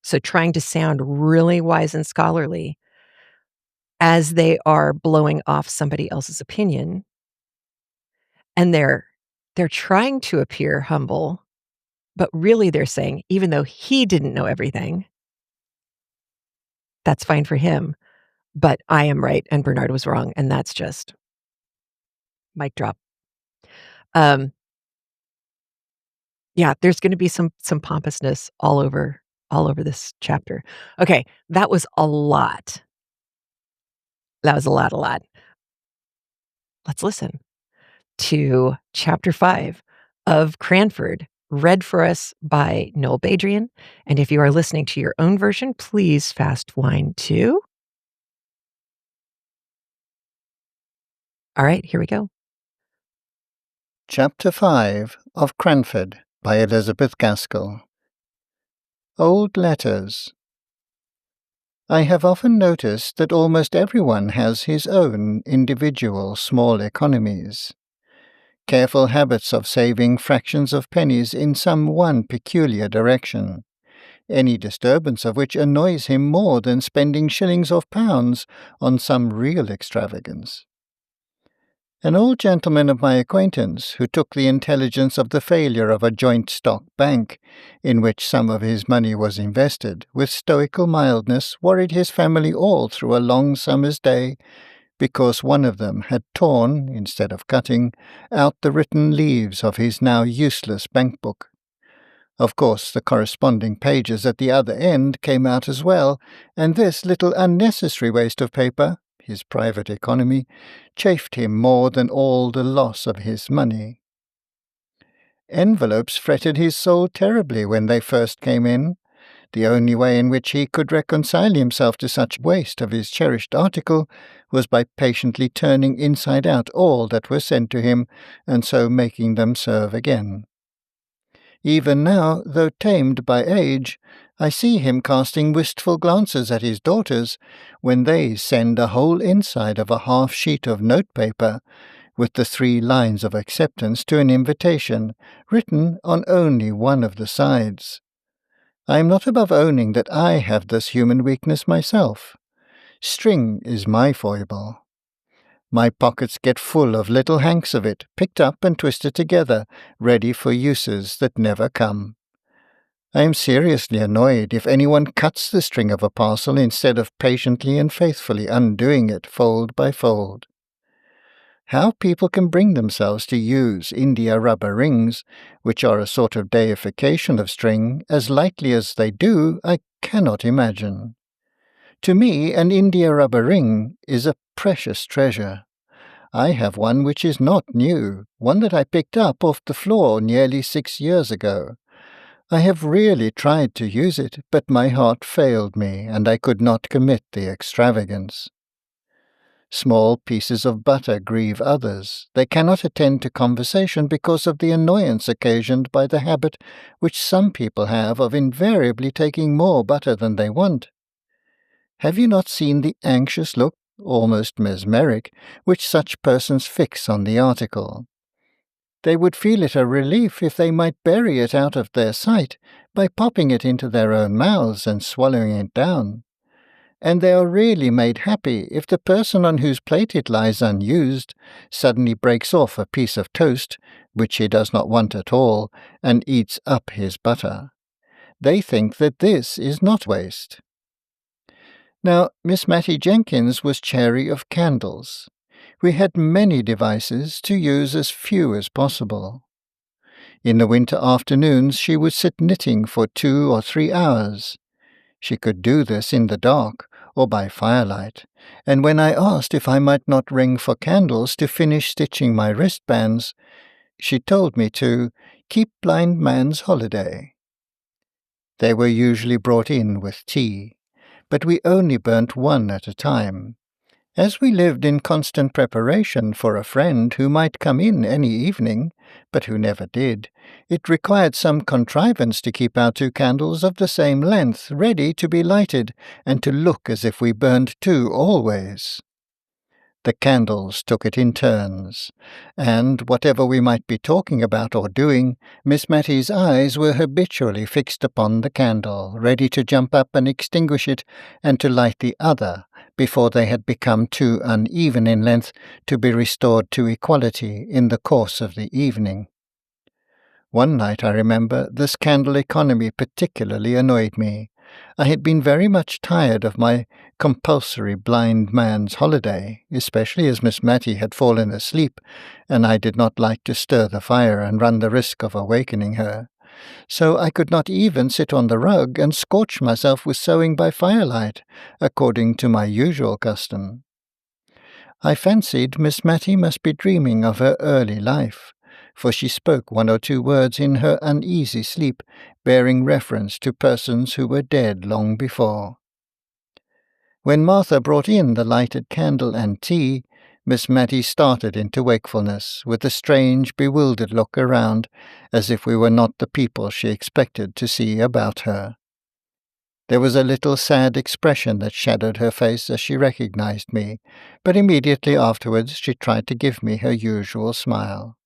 so trying to sound really wise and scholarly as they are blowing off somebody else's opinion, and they're trying to appear humble, but really they're saying, even though he didn't know everything, that's fine for him, but I am right and Bernard was wrong, and that's just mic drop. Um, yeah, there's gonna be some pompousness all over this chapter. Okay, that was a lot. That was a lot. Let's listen to chapter 5 of Cranford, read for us by Noel Badrian. And if you are listening to your own version, please fast wind to. All right, here we go. Chapter 5 of Cranford by Elizabeth Gaskell. Old letters. I have often noticed that almost everyone has his own individual small economies. Careful habits of saving fractions of pennies in some one peculiar direction, any disturbance of which annoys him more than spending shillings or pounds on some real extravagance. An old gentleman of my acquaintance, who took the intelligence of the failure of a joint stock bank, in which some of his money was invested, with stoical mildness worried his family all through a long summer's day, because one of them had torn, instead of cutting, out the written leaves of his now useless bank book. Of course, the corresponding pages at the other end came out as well, and this little unnecessary waste of paper, his private economy, chafed him more than all the loss of his money. Envelopes fretted his soul terribly when they first came in. The only way in which he could reconcile himself to such waste of his cherished article was by patiently turning inside out all that were sent to him, and so making them serve again. Even now, though tamed by age, I see him casting wistful glances at his daughters when they send a whole inside of a half-sheet of notepaper with the 3 lines of acceptance to an invitation, written on only one of the sides. I am not above owning that I have this human weakness myself. String is my foible. My pockets get full of little hanks of it, picked up and twisted together, ready for uses that never come. I am seriously annoyed if anyone cuts the string of a parcel instead of patiently and faithfully undoing it fold by fold. How people can bring themselves to use India rubber rings, which are a sort of deification of string, as lightly as they do, I cannot imagine. To me, an India rubber ring is a precious treasure. I have one which is not new, one that I picked up off the floor nearly 6 years ago. I have really tried to use it, but my heart failed me, and I could not commit the extravagance. Small pieces of butter grieve others. They cannot attend to conversation because of the annoyance occasioned by the habit which some people have of invariably taking more butter than they want. Have you not seen the anxious look, almost mesmeric, which such persons fix on the article? They would feel it a relief if they might bury it out of their sight by popping it into their own mouths and swallowing it down. And they are really made happy if the person on whose plate it lies unused suddenly breaks off a piece of toast, which he does not want at all, and eats up his butter. They think that this is not waste. Now, Miss Mattie Jenkins was chary of candles. We had many devices to use as few as possible. In the winter afternoons she would sit knitting for 2 or 3 hours. She could do this in the dark, or by firelight, and when I asked if I might not ring for candles to finish stitching my wristbands, she told me to keep blind man's holiday. They were usually brought in with tea, but we only burnt one at a time. As we lived in constant preparation for a friend who might come in any evening, but who never did, it required some contrivance to keep our 2 candles of the same length ready to be lighted, and to look as if we burned 2 always. The candles took it in turns, and, whatever we might be talking about or doing, Miss Mattie's eyes were habitually fixed upon the candle, ready to jump up and extinguish it, and to light the other, before they had become too uneven in length to be restored to equality in the course of the evening. One night, I remember, this candle economy particularly annoyed me. I had been very much tired of my compulsory blind man's holiday, especially as Miss Mattie had fallen asleep, and I did not like to stir the fire and run the risk of awakening her. So I could not even sit on the rug and scorch myself with sewing by firelight, according to my usual custom. I fancied Miss Mattie must be dreaming of her early life, for she spoke 1 or 2 words in her uneasy sleep, bearing reference to persons who were dead long before. When Martha brought in the lighted candle and tea, Miss Mattie started into wakefulness, with a strange, bewildered look around, as if we were not the people she expected to see about her. There was a little sad expression that shadowed her face as she recognized me, but immediately afterwards she tried to give me her usual smile.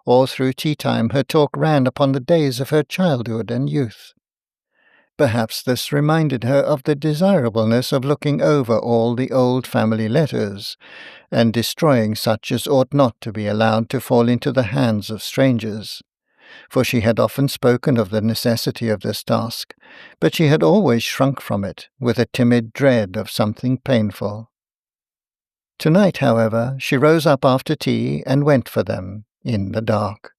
All through tea-time her talk ran upon the days of her childhood and youth. Perhaps this reminded her of the desirableness of looking over all the old family letters, and destroying such as ought not to be allowed to fall into the hands of strangers, for she had often spoken of the necessity of this task, but she had always shrunk from it with a timid dread of something painful. Tonight, however, she rose up after tea and went for them, in the dark,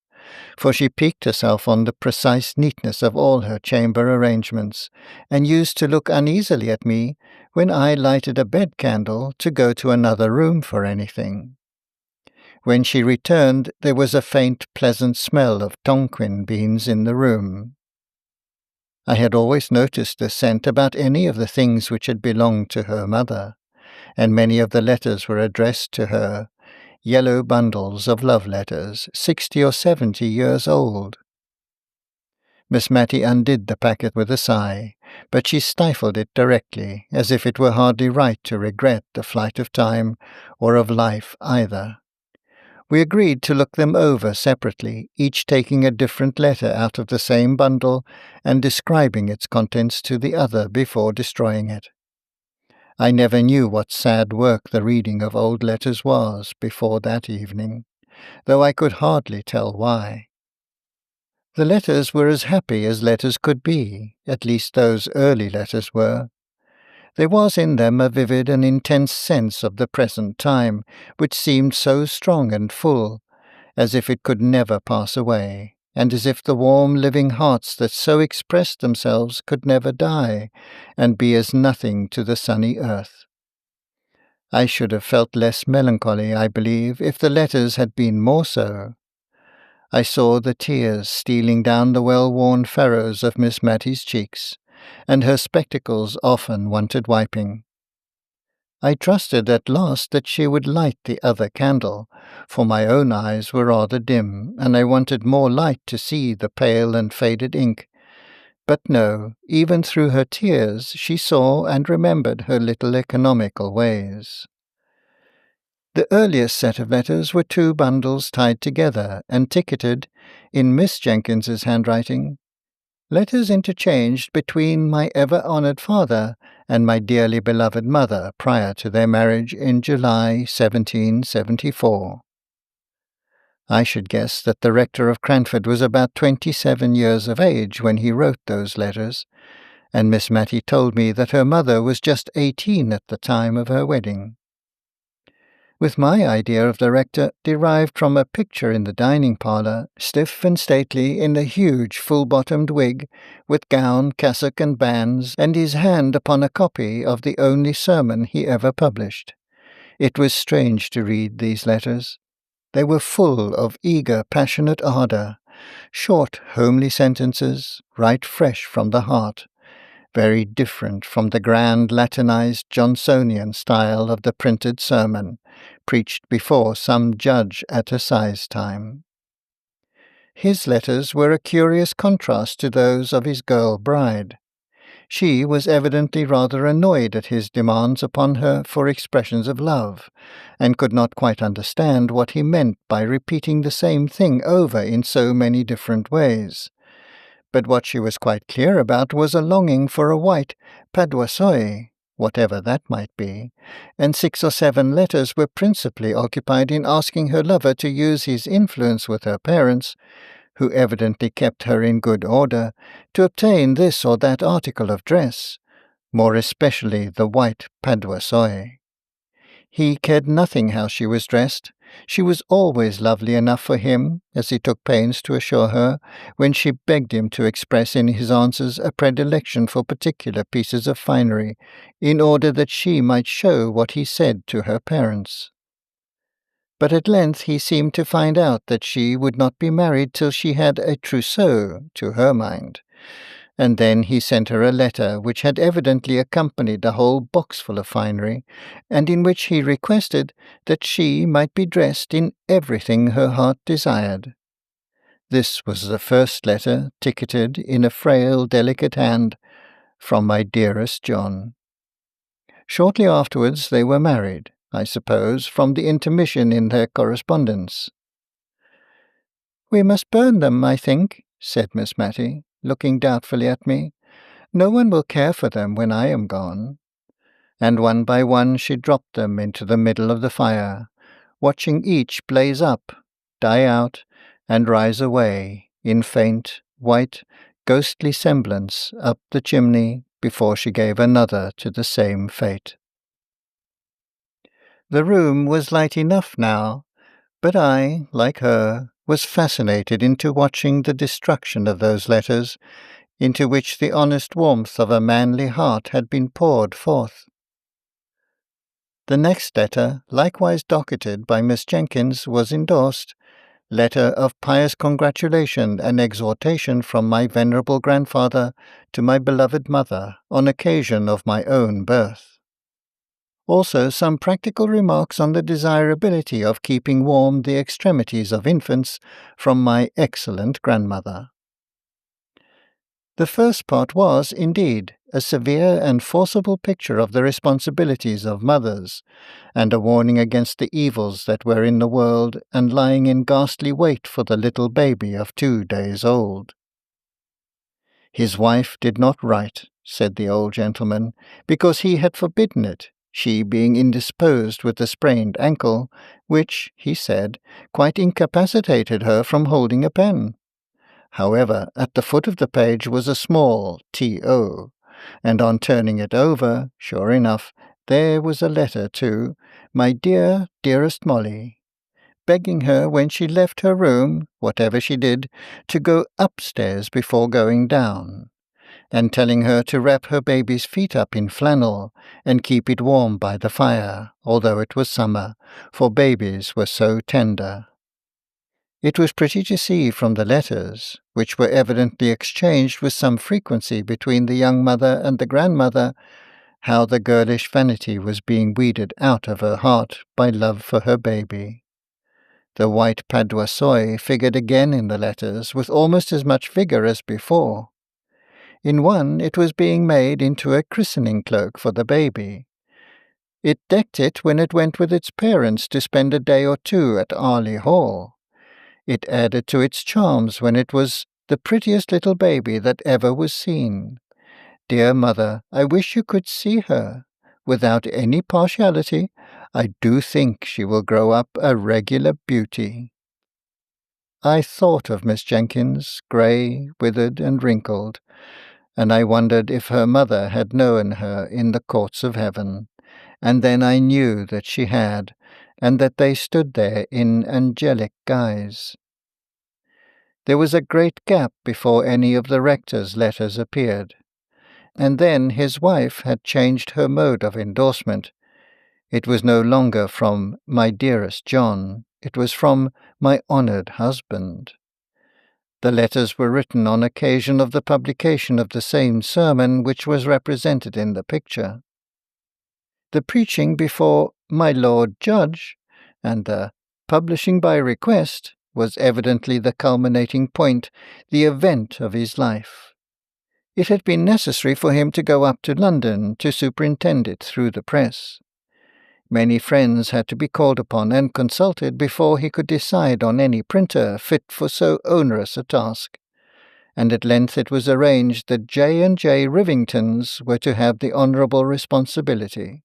for she piqued herself on the precise neatness of all her chamber arrangements, and used to look uneasily at me when I lighted a bed candle to go to another room for anything. When she returned, there was a faint, pleasant smell of TONQUIN beans in the room. I had always noticed the scent about any of the things which had belonged to her mother, and many of the letters were addressed to her, yellow bundles of love letters, 60 or 70 years old. Miss Matty undid the packet with a sigh, but she stifled it directly, as if it were hardly right to regret the flight of time, or of life either. We agreed to look them over separately, each taking a different letter out of the same bundle and describing its contents to the other before destroying it. I never knew what sad work the reading of old letters was before that evening, though I could hardly tell why. The letters were as happy as letters could be, at least those early letters were. There was in them a vivid and intense sense of the present time, which seemed so strong and full, as if it could never pass away, and as if the warm living hearts that so expressed themselves could never die, and be as nothing to the sunny earth. I should have felt less melancholy, I believe, if the letters had been more so. I saw the tears stealing down the well-worn furrows of Miss Matty's cheeks, and her spectacles often wanted wiping. I trusted at last that she would light the other candle, for my own eyes were rather dim, and I wanted more light to see the pale and faded ink. But no, even through her tears she saw and remembered her little economical ways. The earliest set of letters were 2 bundles tied together and ticketed, in Miss Jenkins's handwriting, "Letters interchanged between my ever-honoured father and my dearly beloved mother prior to their marriage in July 1774. I should guess that the rector of Cranford was about 27 years of age when he wrote those letters, and Miss Matty told me that her mother was just 18 at the time of her wedding. With my idea of the rector derived from a picture in the dining-parlour, stiff and stately in a huge full-bottomed wig, with gown, cassock and bands, and his hand upon a copy of the only sermon he ever published. It was strange to read these letters. They were full of eager, passionate ardour, short, homely sentences, right fresh from the heart, very different from the grand Latinized Johnsonian style of the printed sermon, preached before some judge at assize time. His letters were a curious contrast to those of his girl bride. She was evidently rather annoyed at his demands upon her for expressions of love, and could not quite understand what he meant by repeating the same thing over in so many different ways. But what she was quite clear about was a longing for a white PADUASOY, whatever that might be, and 6 or 7 letters were principally occupied in asking her lover to use his influence with her parents, who evidently kept her in good order, to obtain this or that article of dress, more especially the white PADUASOY. He cared nothing how she was dressed. She was always lovely enough for him, as he took pains to assure her, when she begged him to express in his answers a predilection for particular pieces of finery, in order that she might show what he said to her parents. But at length he seemed to find out that she would not be married till she had a trousseau, to her mind, and then he sent her a letter which had evidently accompanied a whole boxful of finery, and in which he requested that she might be dressed in everything her heart desired. This was the first letter, ticketed in a frail, delicate hand, from my dearest John. Shortly afterwards they were married, I suppose, from the intermission in their correspondence. "We must burn them, I think," said Miss Matty, looking doubtfully at me. "No one will care for them when I am gone." And one by one she dropped them into the middle of the fire, watching each blaze up, die out, and rise away, in faint, white, ghostly semblance, up the chimney, before she gave another to the same fate. The room was light enough now, but I, like her, was fascinated into watching the destruction of those letters, into which the honest warmth of a manly heart had been poured forth. The next letter, likewise docketed by Miss Jenkins, was endorsed, "Letter of pious congratulation and exhortation from my venerable grandfather to my beloved mother, on occasion of my own birth." Also some practical remarks on the desirability of keeping warm the extremities of infants from my excellent grandmother. The first part was, indeed, a severe and forcible picture of the responsibilities of mothers, and a warning against the evils that were in the world and lying in ghastly wait for the little baby of 2 days old. His wife did not write, said the old gentleman, because he had forbidden it, she being indisposed with a sprained ankle, which, he said, quite incapacitated her from holding a pen. However, at the foot of the page was a small T.O., and on turning it over, sure enough, there was a letter to "My dear, dearest Molly," begging her when she left her room, whatever she did, to go upstairs before going down, and telling her to wrap her baby's feet up in flannel and keep it warm by the fire, although it was summer, for babies were so tender. It was pretty to see from the letters, which were evidently exchanged with some frequency between the young mother and the grandmother, how the girlish vanity was being weeded out of her heart by love for her baby. The white PADUASOY figured again in the letters with almost as much vigour as before. In one it was being made into a christening cloak for the baby. It decked it when it went with its parents to spend a day or two at Arley Hall. It added to its charms when it was the prettiest little baby that ever was seen. Dear mother, I wish you could see her. Without any partiality, I do think she will grow up a regular beauty. I thought of Miss Jenkins, grey, withered, and wrinkled, and I wondered if her mother had known her in the courts of heaven, and then I knew that she had, and that they stood there in angelic guise. There was a great gap before any of the rector's letters appeared, and then his wife had changed her mode of endorsement. It was no longer from "my dearest John," it was from "my honoured husband." The letters were written on occasion of the publication of the same sermon which was represented in the picture. The preaching before "my Lord Judge," and the publishing by request, was evidently the culminating point, the event of his life. It had been necessary for him to go up to London to superintend it through the press. Many friends had to be called upon and consulted before he could decide on any printer fit for so onerous a task, and at length it was arranged that J&J Rivingtons were to have the honourable responsibility.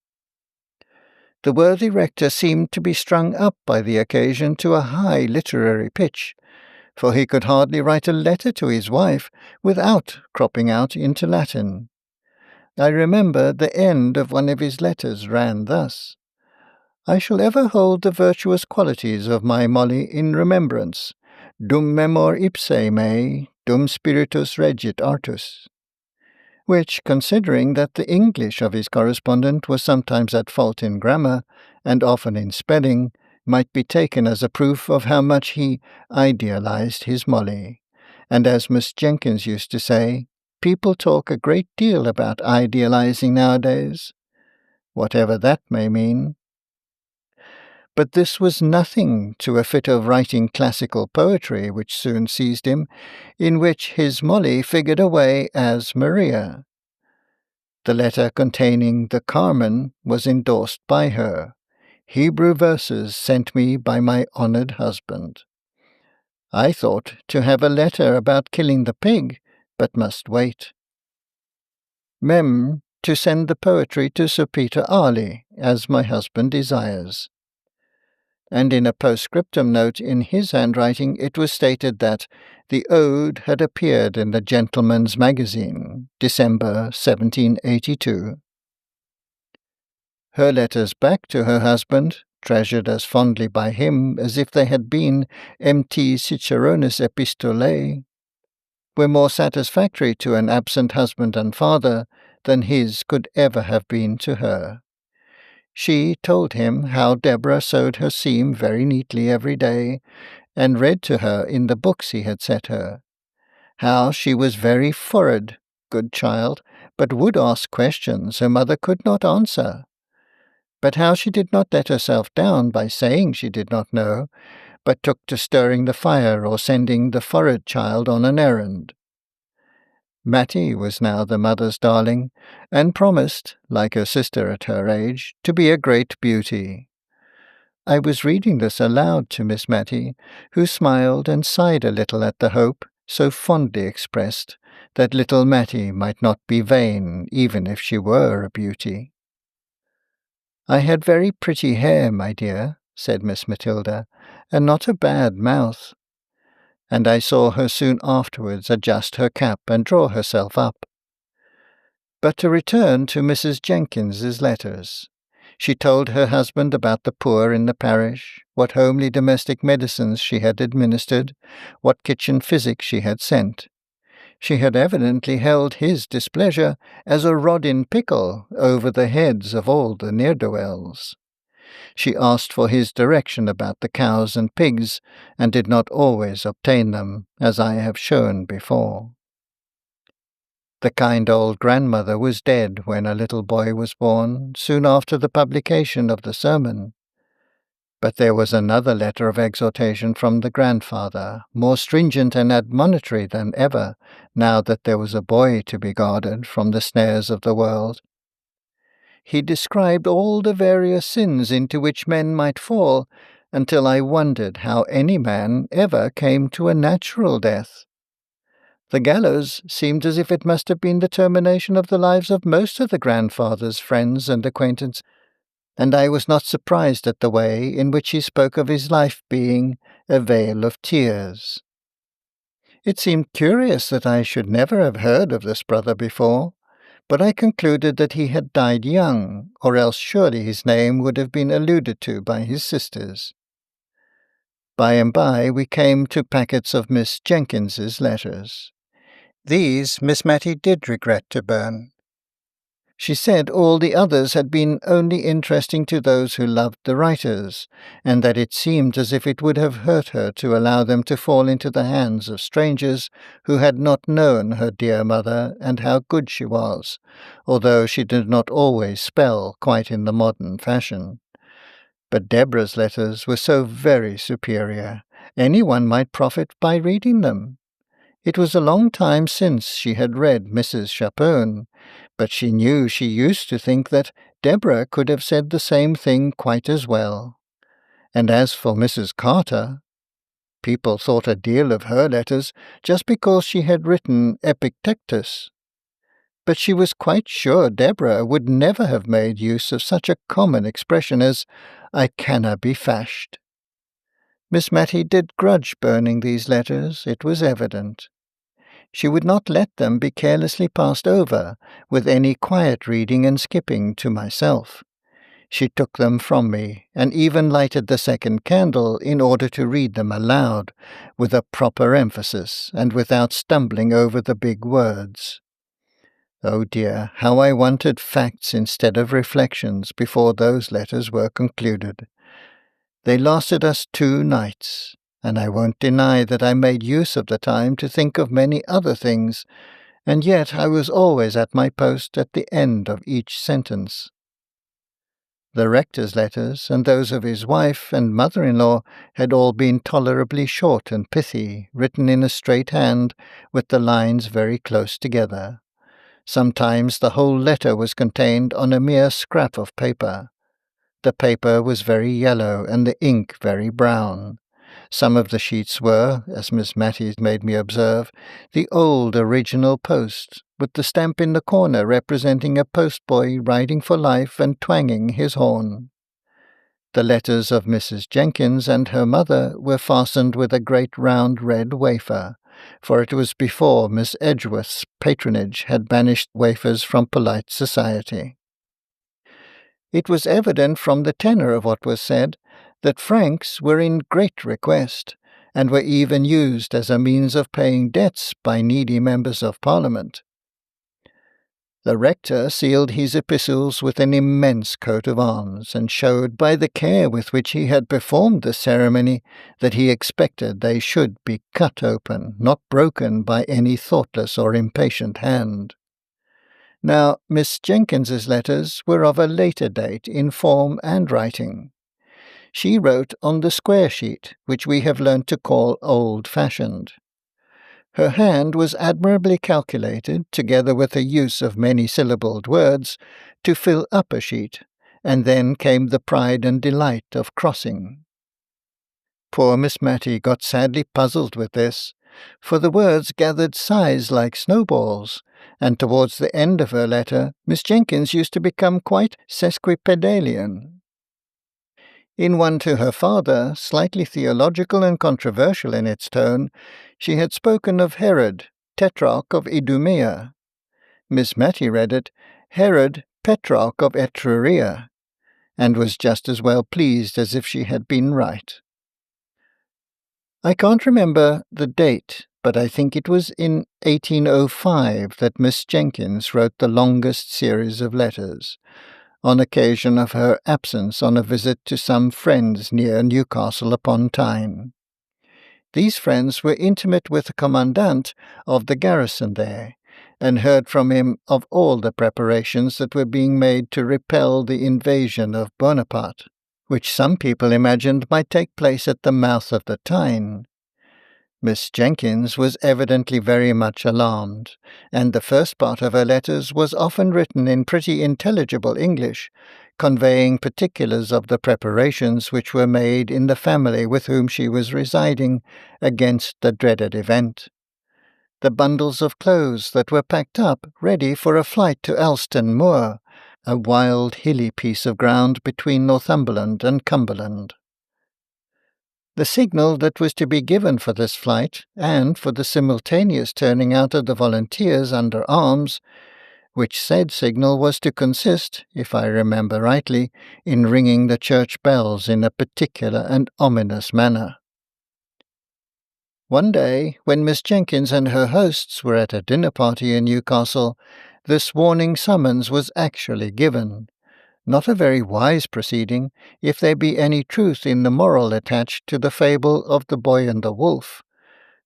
The worthy rector seemed to be strung up by the occasion to a high literary pitch, for he could hardly write a letter to his wife without cropping out into Latin. I remember the end of one of his letters ran thus: "I shall ever hold the virtuous qualities of my Molly in remembrance, dum memor ipse mei, dum spiritus regit artus," which, considering that the English of his correspondent was sometimes at fault in grammar, and often in spelling, might be taken as a proof of how much he idealized his Molly. And as Miss Jenkins used to say, people talk a great deal about idealizing nowadays, whatever that may mean. But this was nothing to a fit of writing classical poetry which soon seized him, in which his Molly figured away as Maria. The letter containing the Carmen was endorsed by her. Hebrew verses sent me by my honoured husband. I thought to have a letter about killing the pig, but must wait. Mem. To send the poetry to Sir Peter Arley, as my husband desires. And in a postscriptum note in his handwriting it was stated that the ode had appeared in the Gentleman's Magazine, December 1782. Her letters back to her husband, treasured as fondly by him as if they had been MT Ciceronis Epistolae, were more satisfactory to an absent husband and father than his could ever have been to her. She told him how Deborah sewed her seam very neatly every day, and read to her in the books he had set her. How she was very forward, good child, but would ask questions her mother could not answer. But how she did not let herself down by saying she did not know, but took to stirring the fire or sending the forward child on an errand. Mattie was now the mother's darling, and promised, like her sister at her age, to be a great beauty. I was reading this aloud to Miss Mattie, who smiled and sighed a little at the hope, so fondly expressed, that little Mattie might not be vain, even if she were a beauty. "I had very pretty hair, my dear," said Miss Matilda, "and not a bad mouth." And I saw her soon afterwards adjust her cap and draw herself up. But to return to Mrs. Jenkins's letters. She told her husband about the poor in the parish, what homely domestic medicines she had administered, what kitchen physic she had sent. She had evidently held his displeasure as a rod in pickle over the heads of all the ne'er-do-wells. She asked for his direction about the cows and pigs, and did not always obtain them, as I have shown before. The kind old grandmother was dead when a little boy was born, soon after the publication of the sermon. But there was another letter of exhortation from the grandfather, more stringent and admonitory than ever, now that there was a boy to be guarded from the snares of the world. He described all the various sins into which men might fall, until I wondered how any man ever came to a natural death. The gallows seemed as if it must have been the termination of the lives of most of the grandfather's friends and acquaintances, and I was not surprised at the way in which he spoke of his life being a vale of tears. It seemed curious that I should never have heard of this brother before, but I concluded that he had died young, or else surely his name would have been alluded to by his sisters. By and by we came to packets of Miss Jenkins's letters. These Miss Mattie did regret to burn. She said all the others had been only interesting to those who loved the writers, and that it seemed as if it would have hurt her to allow them to fall into the hands of strangers who had not known her dear mother and how good she was, although she did not always spell quite in the modern fashion. But Deborah's letters were so very superior, anyone might profit by reading them. It was a long time since she had read Mrs. Chapone, but she knew she used to think that Deborah could have said the same thing quite as well. And as for Mrs. Carter, people thought a deal of her letters just because she had written Epictetus. But she was quite sure Deborah would never have made use of such a common expression as, "I canna be fashed." Miss Mattie did grudge burning these letters, it was evident. She would not let them be carelessly passed over, with any quiet reading and skipping to myself. She took them from me, and even lighted the second candle in order to read them aloud, with a proper emphasis, and without stumbling over the big words. Oh dear, how I wanted facts instead of reflections before those letters were concluded. They lasted us 2 nights, and I won't deny that I made use of the time to think of many other things, and yet I was always at my post at the end of each sentence. The rector's letters, and those of his wife and mother-in-law, had all been tolerably short and pithy, written in a straight hand, with the lines very close together. Sometimes the whole letter was contained on a mere scrap of paper. The paper was very yellow and the ink very brown. Some of the sheets were, as Miss Matty made me observe, the old original post, with the stamp in the corner representing a postboy riding for life and twanging his horn. The letters of Mrs. Jenkins and her mother were fastened with a great round red wafer, for it was before Miss Edgeworth's patronage had banished wafers from polite society. It was evident from the tenor of what was said that francs were in great request, and were even used as a means of paying debts by needy members of Parliament. The rector sealed his epistles with an immense coat of arms, and showed by the care with which he had performed the ceremony that he expected they should be cut open, not broken by any thoughtless or impatient hand. Now, Miss Jenkins's letters were of a later date in form and writing. She wrote on the square sheet, which we have learnt to call old-fashioned. Her hand was admirably calculated, together with the use of many-syllabled words, to fill up a sheet, and then came the pride and delight of crossing. Poor Miss Matty got sadly puzzled with this, for the words gathered size like snowballs, and towards the end of her letter Miss Jenkins used to become quite sesquipedalian. In one to her father, slightly theological and controversial in its tone, she had spoken of Herod, Tetrarch of Idumea. Miss Matty read it, Herod, Petrarch of Etruria, and was just as well pleased as if she had been right. I can't remember the date, but I think it was in 1805 that Miss Jenkins wrote the longest series of letters, on occasion of her absence on a visit to some friends near Newcastle upon Tyne. These friends were intimate with the commandant of the garrison there, and heard from him of all the preparations that were being made to repel the invasion of Bonaparte, which some people imagined might take place at the mouth of the Tyne. Miss Jenkins was evidently very much alarmed, and the first part of her letters was often written in pretty intelligible English, conveying particulars of the preparations which were made in the family with whom she was residing against the dreaded event. The bundles of clothes that were packed up ready for a flight to Alston Moor, a wild hilly piece of ground between Northumberland and Cumberland. The signal that was to be given for this flight, and for the simultaneous turning out of the volunteers under arms, which said signal was to consist, if I remember rightly, in ringing the church bells in a particular and ominous manner. One day, when Miss Jenkins and her hosts were at a dinner party in Newcastle, this warning summons was actually given. Not a very wise proceeding, if there be any truth in the moral attached to the fable of the boy and the wolf.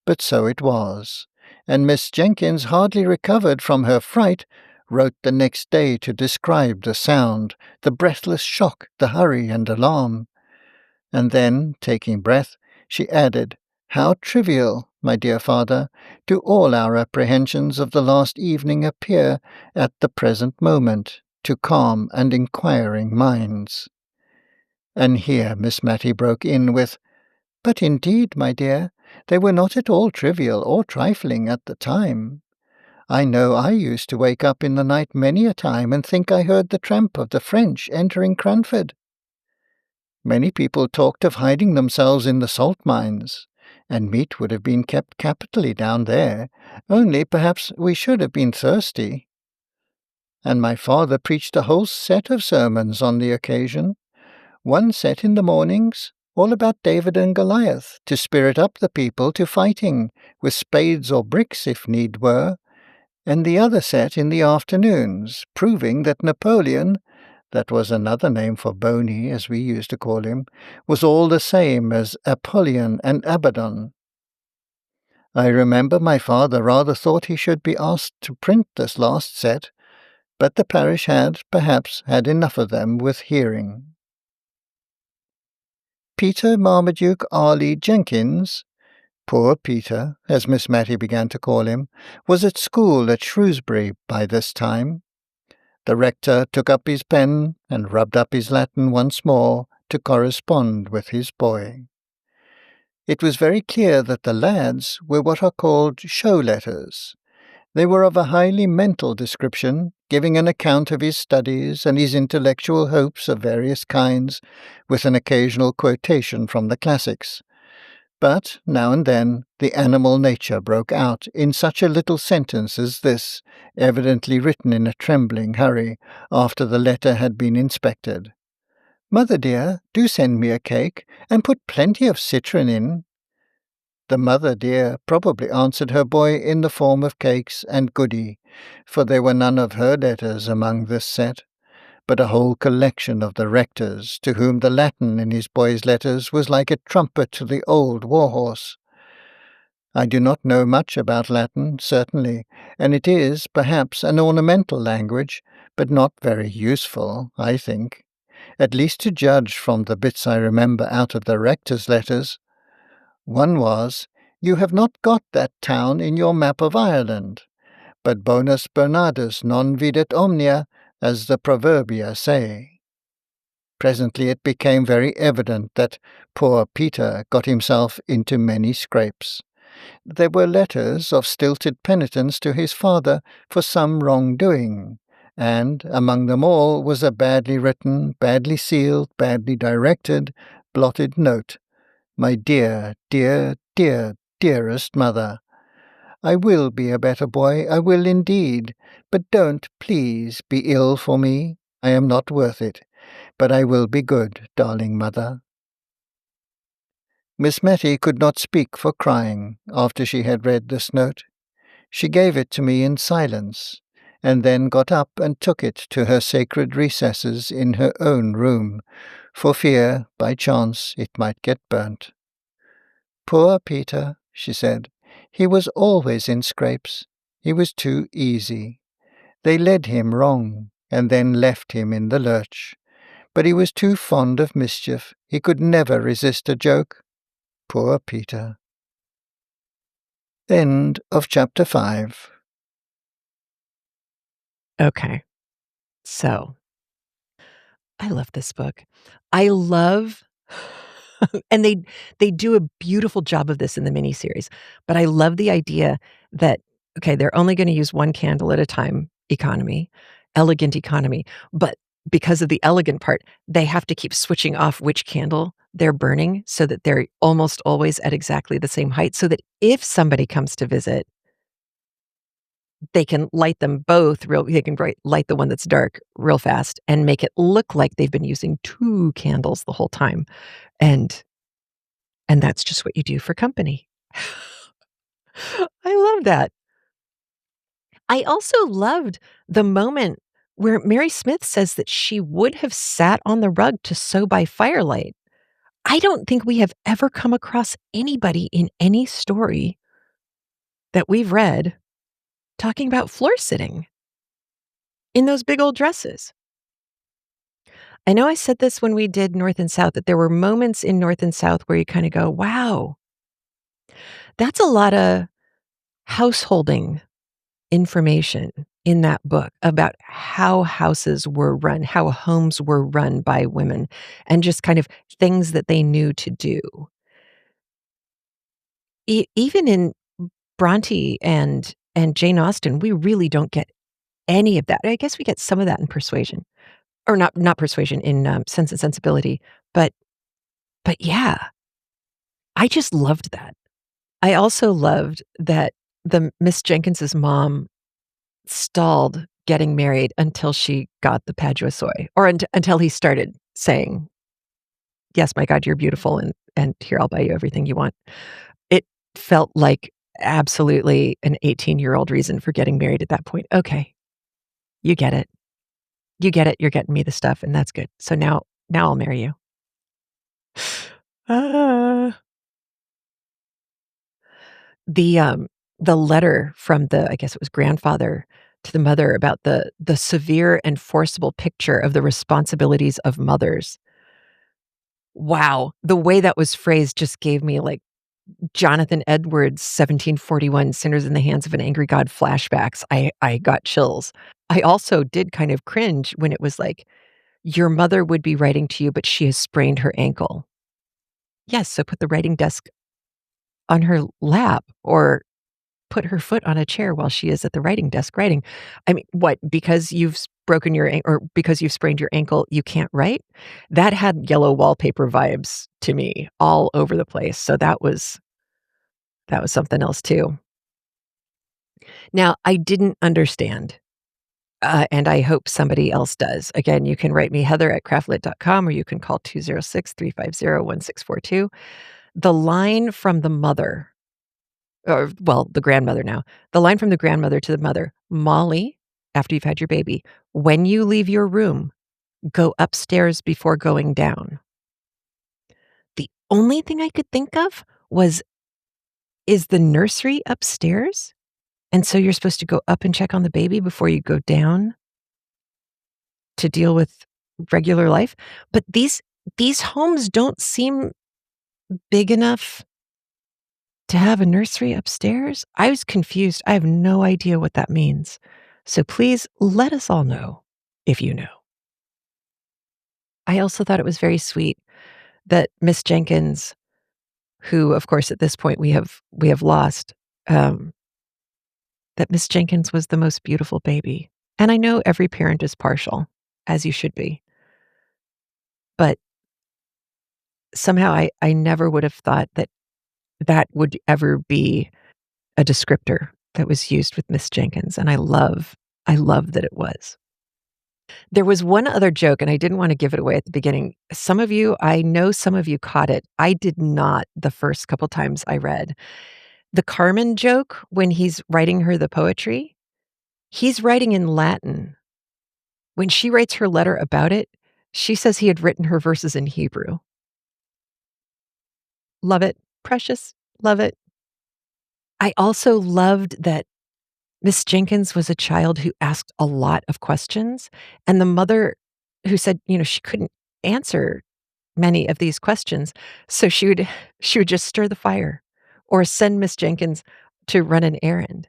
But so it was, and Miss Jenkins, hardly recovered from her fright, wrote the next day to describe the sound, the breathless shock, the hurry and alarm. And then, taking breath, she added, "How trivial, my dear father, do all our apprehensions of the last evening appear at the present moment, to calm and inquiring minds." And here Miss Matty broke in with, "But indeed, my dear, they were not at all trivial or trifling at the time. I know I used to wake up in the night many a time and think I heard the tramp of the French entering Cranford. Many people talked of hiding themselves in the salt mines, and meat would have been kept capitally down there, only perhaps we should have been thirsty. And my father preached a whole set of sermons on the occasion, one set in the mornings, all about David and Goliath, to spirit up the people to fighting, with spades or bricks if need were, and the other set in the afternoons, proving that Napoleon, that was another name for Boney, as we used to call him, was all the same as Apollyon and Abaddon. I remember my father rather thought he should be asked to print this last set, but the parish had, perhaps, had enough of them with hearing. Peter Marmaduke Arley Jenkins, Poor Peter, as Miss Matty began to call him, was at school at Shrewsbury by this time. The rector took up his pen and rubbed up his Latin once more to correspond with his boy. It was very clear that the lads were what are called show letters. They were of a highly mental description, giving an account of his studies and his intellectual hopes of various kinds, with an occasional quotation from the classics. But, now and then, the animal nature broke out in such a little sentence as this, evidently written in a trembling hurry, after the letter had been inspected. "Mother dear, do send me a cake, and put plenty of citron in." The mother dear probably answered her boy in the form of cakes and goody, for there were none of her letters among this set, but a whole collection of the rector's, to whom the Latin in his boy's letters was like a trumpet to the old war-horse. I do not know much about Latin, certainly, and it is, perhaps, an ornamental language, but not very useful, I think, at least to judge from the bits I remember out of the rector's letters. One was, "You have not got that town in your map of Ireland, but bonus Bernardus non videt omnia, as the proverbia say." Presently it became very evident that poor Peter got himself into many scrapes. There were letters of stilted penitence to his father for some wrong-doing, and among them all was a badly written, badly sealed, badly directed, blotted note. "My dear, dear, dear, dearest mother, I will be a better boy, I will indeed, but don't, please, be ill for me. I am not worth it, but I will be good, darling mother." Miss Matty could not speak for crying after she had read this note. She gave it to me in silence, and then got up and took it to her sacred recesses in her own room, for fear, by chance, it might get burnt. "Poor Peter," she said, "he was always in scrapes. He was too easy. They led him wrong, and then left him in the lurch. But he was too fond of mischief. He could never resist a joke. Poor Peter." End of chapter 5. Okay. So, I love this book. I love and they do a beautiful job of this in the miniseries, but I love the idea that, okay, they're only gonna use one candle at a time economy, elegant economy, but because of the elegant part, they have to keep switching off which candle they're burning so that they're almost always at exactly the same height, so that if somebody comes to visit, they can light them both they can light the one that's dark real fast and make it look like they've been using 2 candles the whole time, and that's just what you do for company. I love that. I also loved the moment where Mary Smith says that she would have sat on the rug to sew by firelight. I don't think we have ever come across anybody in any story that we've read talking about floor sitting in those big old dresses. I know I said this when we did North and South, that there were moments in North and South where you kinda go, "Wow, that's a lotta householding information in that book about how houses were run, how homes were run by women, and just kind of things that they knew to do." Even in Bronte and Jane Austen, we really don't get any of that. I guess we get some of that in Persuasion, or not Persuasion, in, Sense and Sensibility, but yeah, I just loved that. I also loved that the Miss Jenkins's mom stalled getting married until she got the PADUASOY, or until he started saying, "Yes, my God, you're beautiful, and here, I'll buy you everything you want." It felt like absolutely an 18-year-old reason for getting married at that point. "Okay, you get it. You get it, you're getting me the stuff, and that's good. So now I'll marry you." Ah. The letter from I guess it was grandfather to the mother about the severe and forcible picture of the responsibilities of mothers. Wow, the way that was phrased just gave me, like, Jonathan Edwards' 1741 Sinners in the Hands of an Angry God flashbacks, I got chills. I also did kind of cringe when it was like, "Your mother would be writing to you, but she has sprained her ankle." Yes, so put the writing desk on her lap or put her foot on a chair while she is at the writing desk writing. I mean, what, because you've broken your or because you've sprained your ankle, you can't write? That had yellow wallpaper vibes to me all over the place, so that was something else too. Now, I didn't understand, and I hope somebody else does. Again, you can write me heather@craftlit.com, or you can call 206-350-1642. The line from the mother, or well, the grandmother now, the line from the grandmother to the mother, "Molly, after you've had your baby, when you leave your room, go upstairs before going down." The only thing I could think of was, is the nursery upstairs? And so you're supposed to go up and check on the baby before you go down to deal with regular life? But these homes don't seem big enough to have a nursery upstairs? I was confused. I have no idea what that means. So please let us all know if you know. I also thought it was very sweet that Miss Jenkins, who of course at this point we have lost, um, that Miss Jenkins was the most beautiful baby. And I know every parent is partial, as you should be. But somehow I never would have thought that that would ever be a descriptor that was used with Miss Jenkins, and I love that it was. There was one other joke, and I didn't wanna give it away at the beginning. I know some of you caught it. I did not the first couple times I read. The Carmen joke when he's writing her the poetry, he's writing in Latin. When she writes her letter about it, she says he had written her verses in Hebrew. Love it. Precious. Love it. I also loved that Miss Jenkins was a child who asked a lot of questions, and the mother who said, she couldn't answer many of these questions, so she would just stir the fire or send Miss Jenkins to run an errand.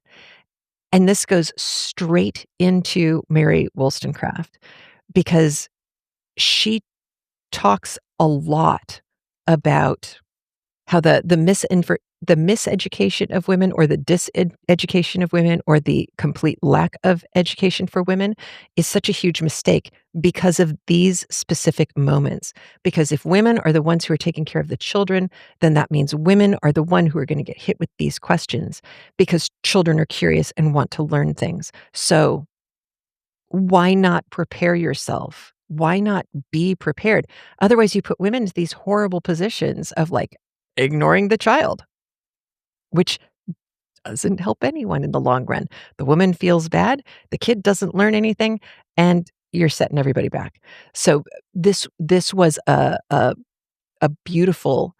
And this goes straight into Mary Wollstonecraft because she talks a lot about how the miseducation of women, or the education of women, or the complete lack of education for women is such a huge mistake because of these specific moments. Because if women are the ones who are taking care of the children, then that means women are the one who are gonna get hit with these questions because children are curious and want to learn things. So why not prepare yourself? Why not be prepared? Otherwise, you put women into these horrible positions of, like, ignoring the child, which doesn't help anyone in the long run. The woman feels bad, the kid doesn't learn anything, and you're setting everybody back. So this was a beautiful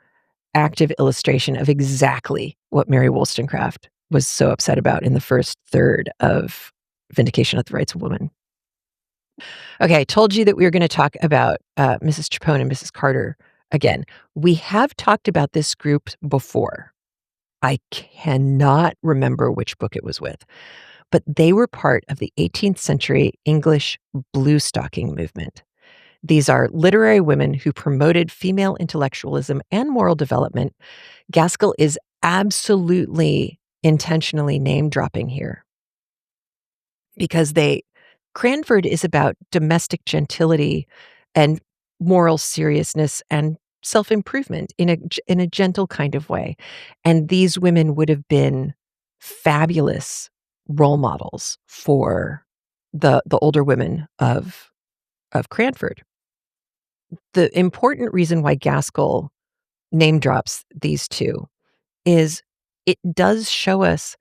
active illustration of exactly what Mary Wollstonecraft was so upset about in the first third of Vindication of the Rights of Woman. Okay, I told you that we were gonna talk about, Mrs. Trapone and Mrs. Carter again. We have talked about this group before. I cannot remember which book it was with, but they were part of the 18th century English bluestocking movement. These are literary women who promoted female intellectualism and moral development. Gaskell is absolutely intentionally name dropping here because Cranford is about domestic gentility and moral seriousness and self-improvement in a gentle kind of way. And these women would have been fabulous role models for the older women of Cranford. The important reason why Gaskell name drops these two is it does show us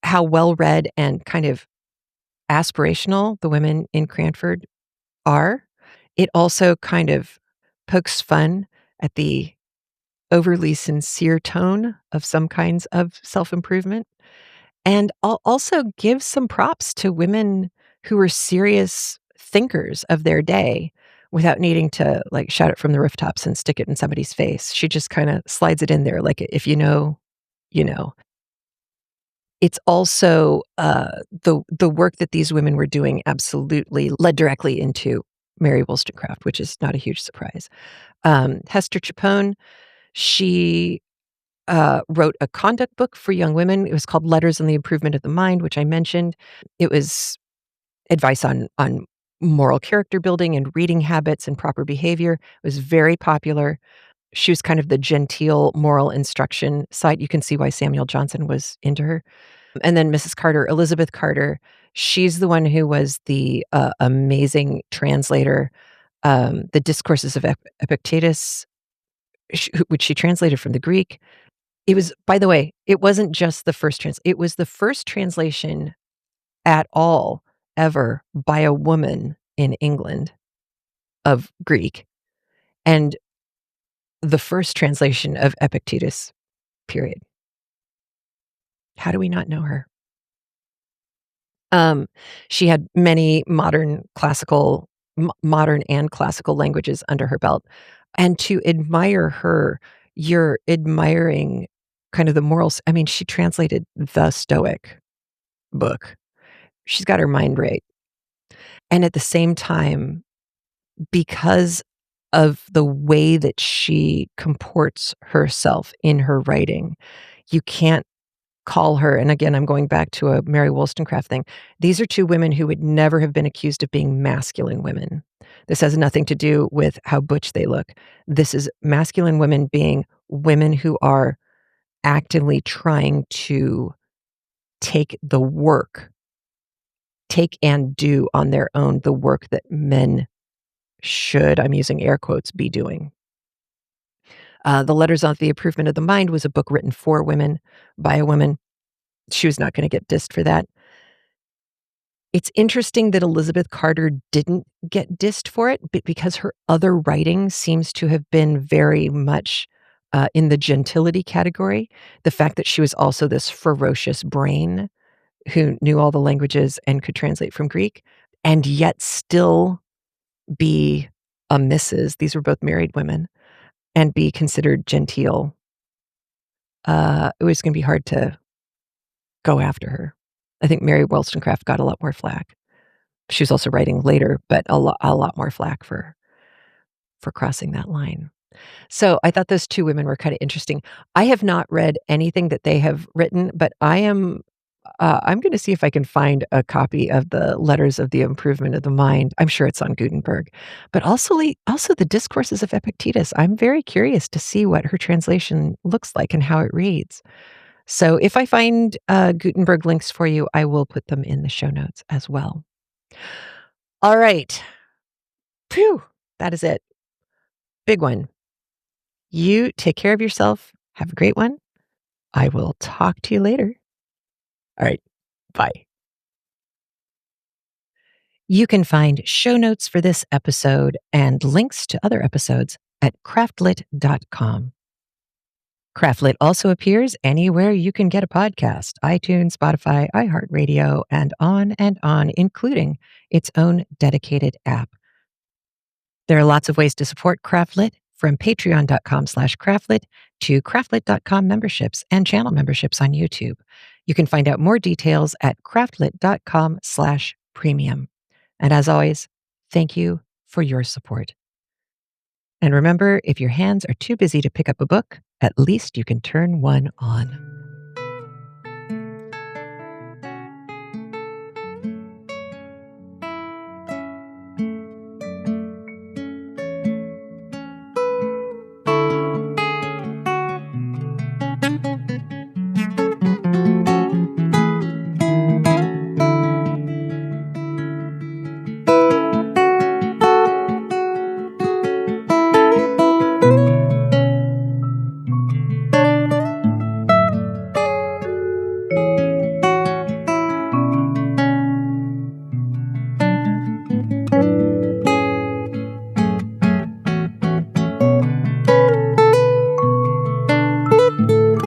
how well-read and kind of aspirational the women in Cranford are. It also kind of pokes fun at the overly sincere tone of some kinds of self-improvement, and also gives some props to women who were serious thinkers of their day without needing to, like, shout it from the rooftops and stick it in somebody's face. She just kinda slides it in there, like, if you know, you know. It's also, the work that these women were doing absolutely led directly into Mary Wollstonecraft, which is not a huge surprise. Hester Chapone, she, wrote a conduct book for young women. It was called Letters on the Improvement of the Mind, which I mentioned. It was advice on moral character building and reading habits and proper behavior. It was very popular. She was kind of the genteel moral instruction side. You can see why Samuel Johnson was into her. And then Mrs. Carter, Elizabeth Carter, she's the one who was the, amazing translator, the Discourses of Epictetus, which she translated from the Greek. It was, by the way, it wasn't just the first it was the first translation at all ever by a woman in England of Greek, and the first translation of Epictetus, period. How do we not know her? Um, she had many modern and classical languages under her belt, and to admire her, you're admiring kind of the morals. I mean, she translated the Stoic book. She's got her mind right, and at the same time, because of the way that she comports herself in her writing, you can't call her, and again, I'm going back to a Mary Wollstonecraft thing. These are 2 women who would never have been accused of being masculine women. This has nothing to do with how butch they look. This is masculine women being women who are actively trying to take the work, take and do on their own the work that men should, I'm using air quotes, be doing. The Letters on the Improvement of the Mind was a book written for women by a woman. She was not gonna get dissed for that. It's interesting that Elizabeth Carter didn't get dissed for it, but because her other writing seems to have been very much, in the gentility category. The fact that she was also this ferocious brain who knew all the languages and could translate from Greek, and yet still be a Mrs. These were both married women, and be considered genteel. It was gonna be hard to go after her. I think Mary Wollstonecraft got a lot more flack. She was also writing later, but a lot more flack for crossing that line. So, I thought those 2 women were kinda interesting. I have not read anything that they have written, but I'm gonna see if I can find a copy of the Letters of the Improvement of the Mind. I'm sure it's on Gutenberg, but also the Discourses of Epictetus. I'm very curious to see what her translation looks like and how it reads. So, if I find, Gutenberg links for you, I will put them in the show notes as well. All right. Phew, that is it. Big one. You take care of yourself. Have a great one. I will talk to you later. All right. Bye. You can find show notes for this episode and links to other episodes at craftlit.com. CraftLit also appears anywhere you can get a podcast: iTunes, Spotify, iHeartRadio, and on, including its own dedicated app. There are lots of ways to support CraftLit, from patreon.com/craftlit to craftlit.com memberships and channel memberships on YouTube. You can find out more details at craftlit.com/premium. And as always, thank you for your support. And remember, if your hands are too busy to pick up a book, at least you can turn one on.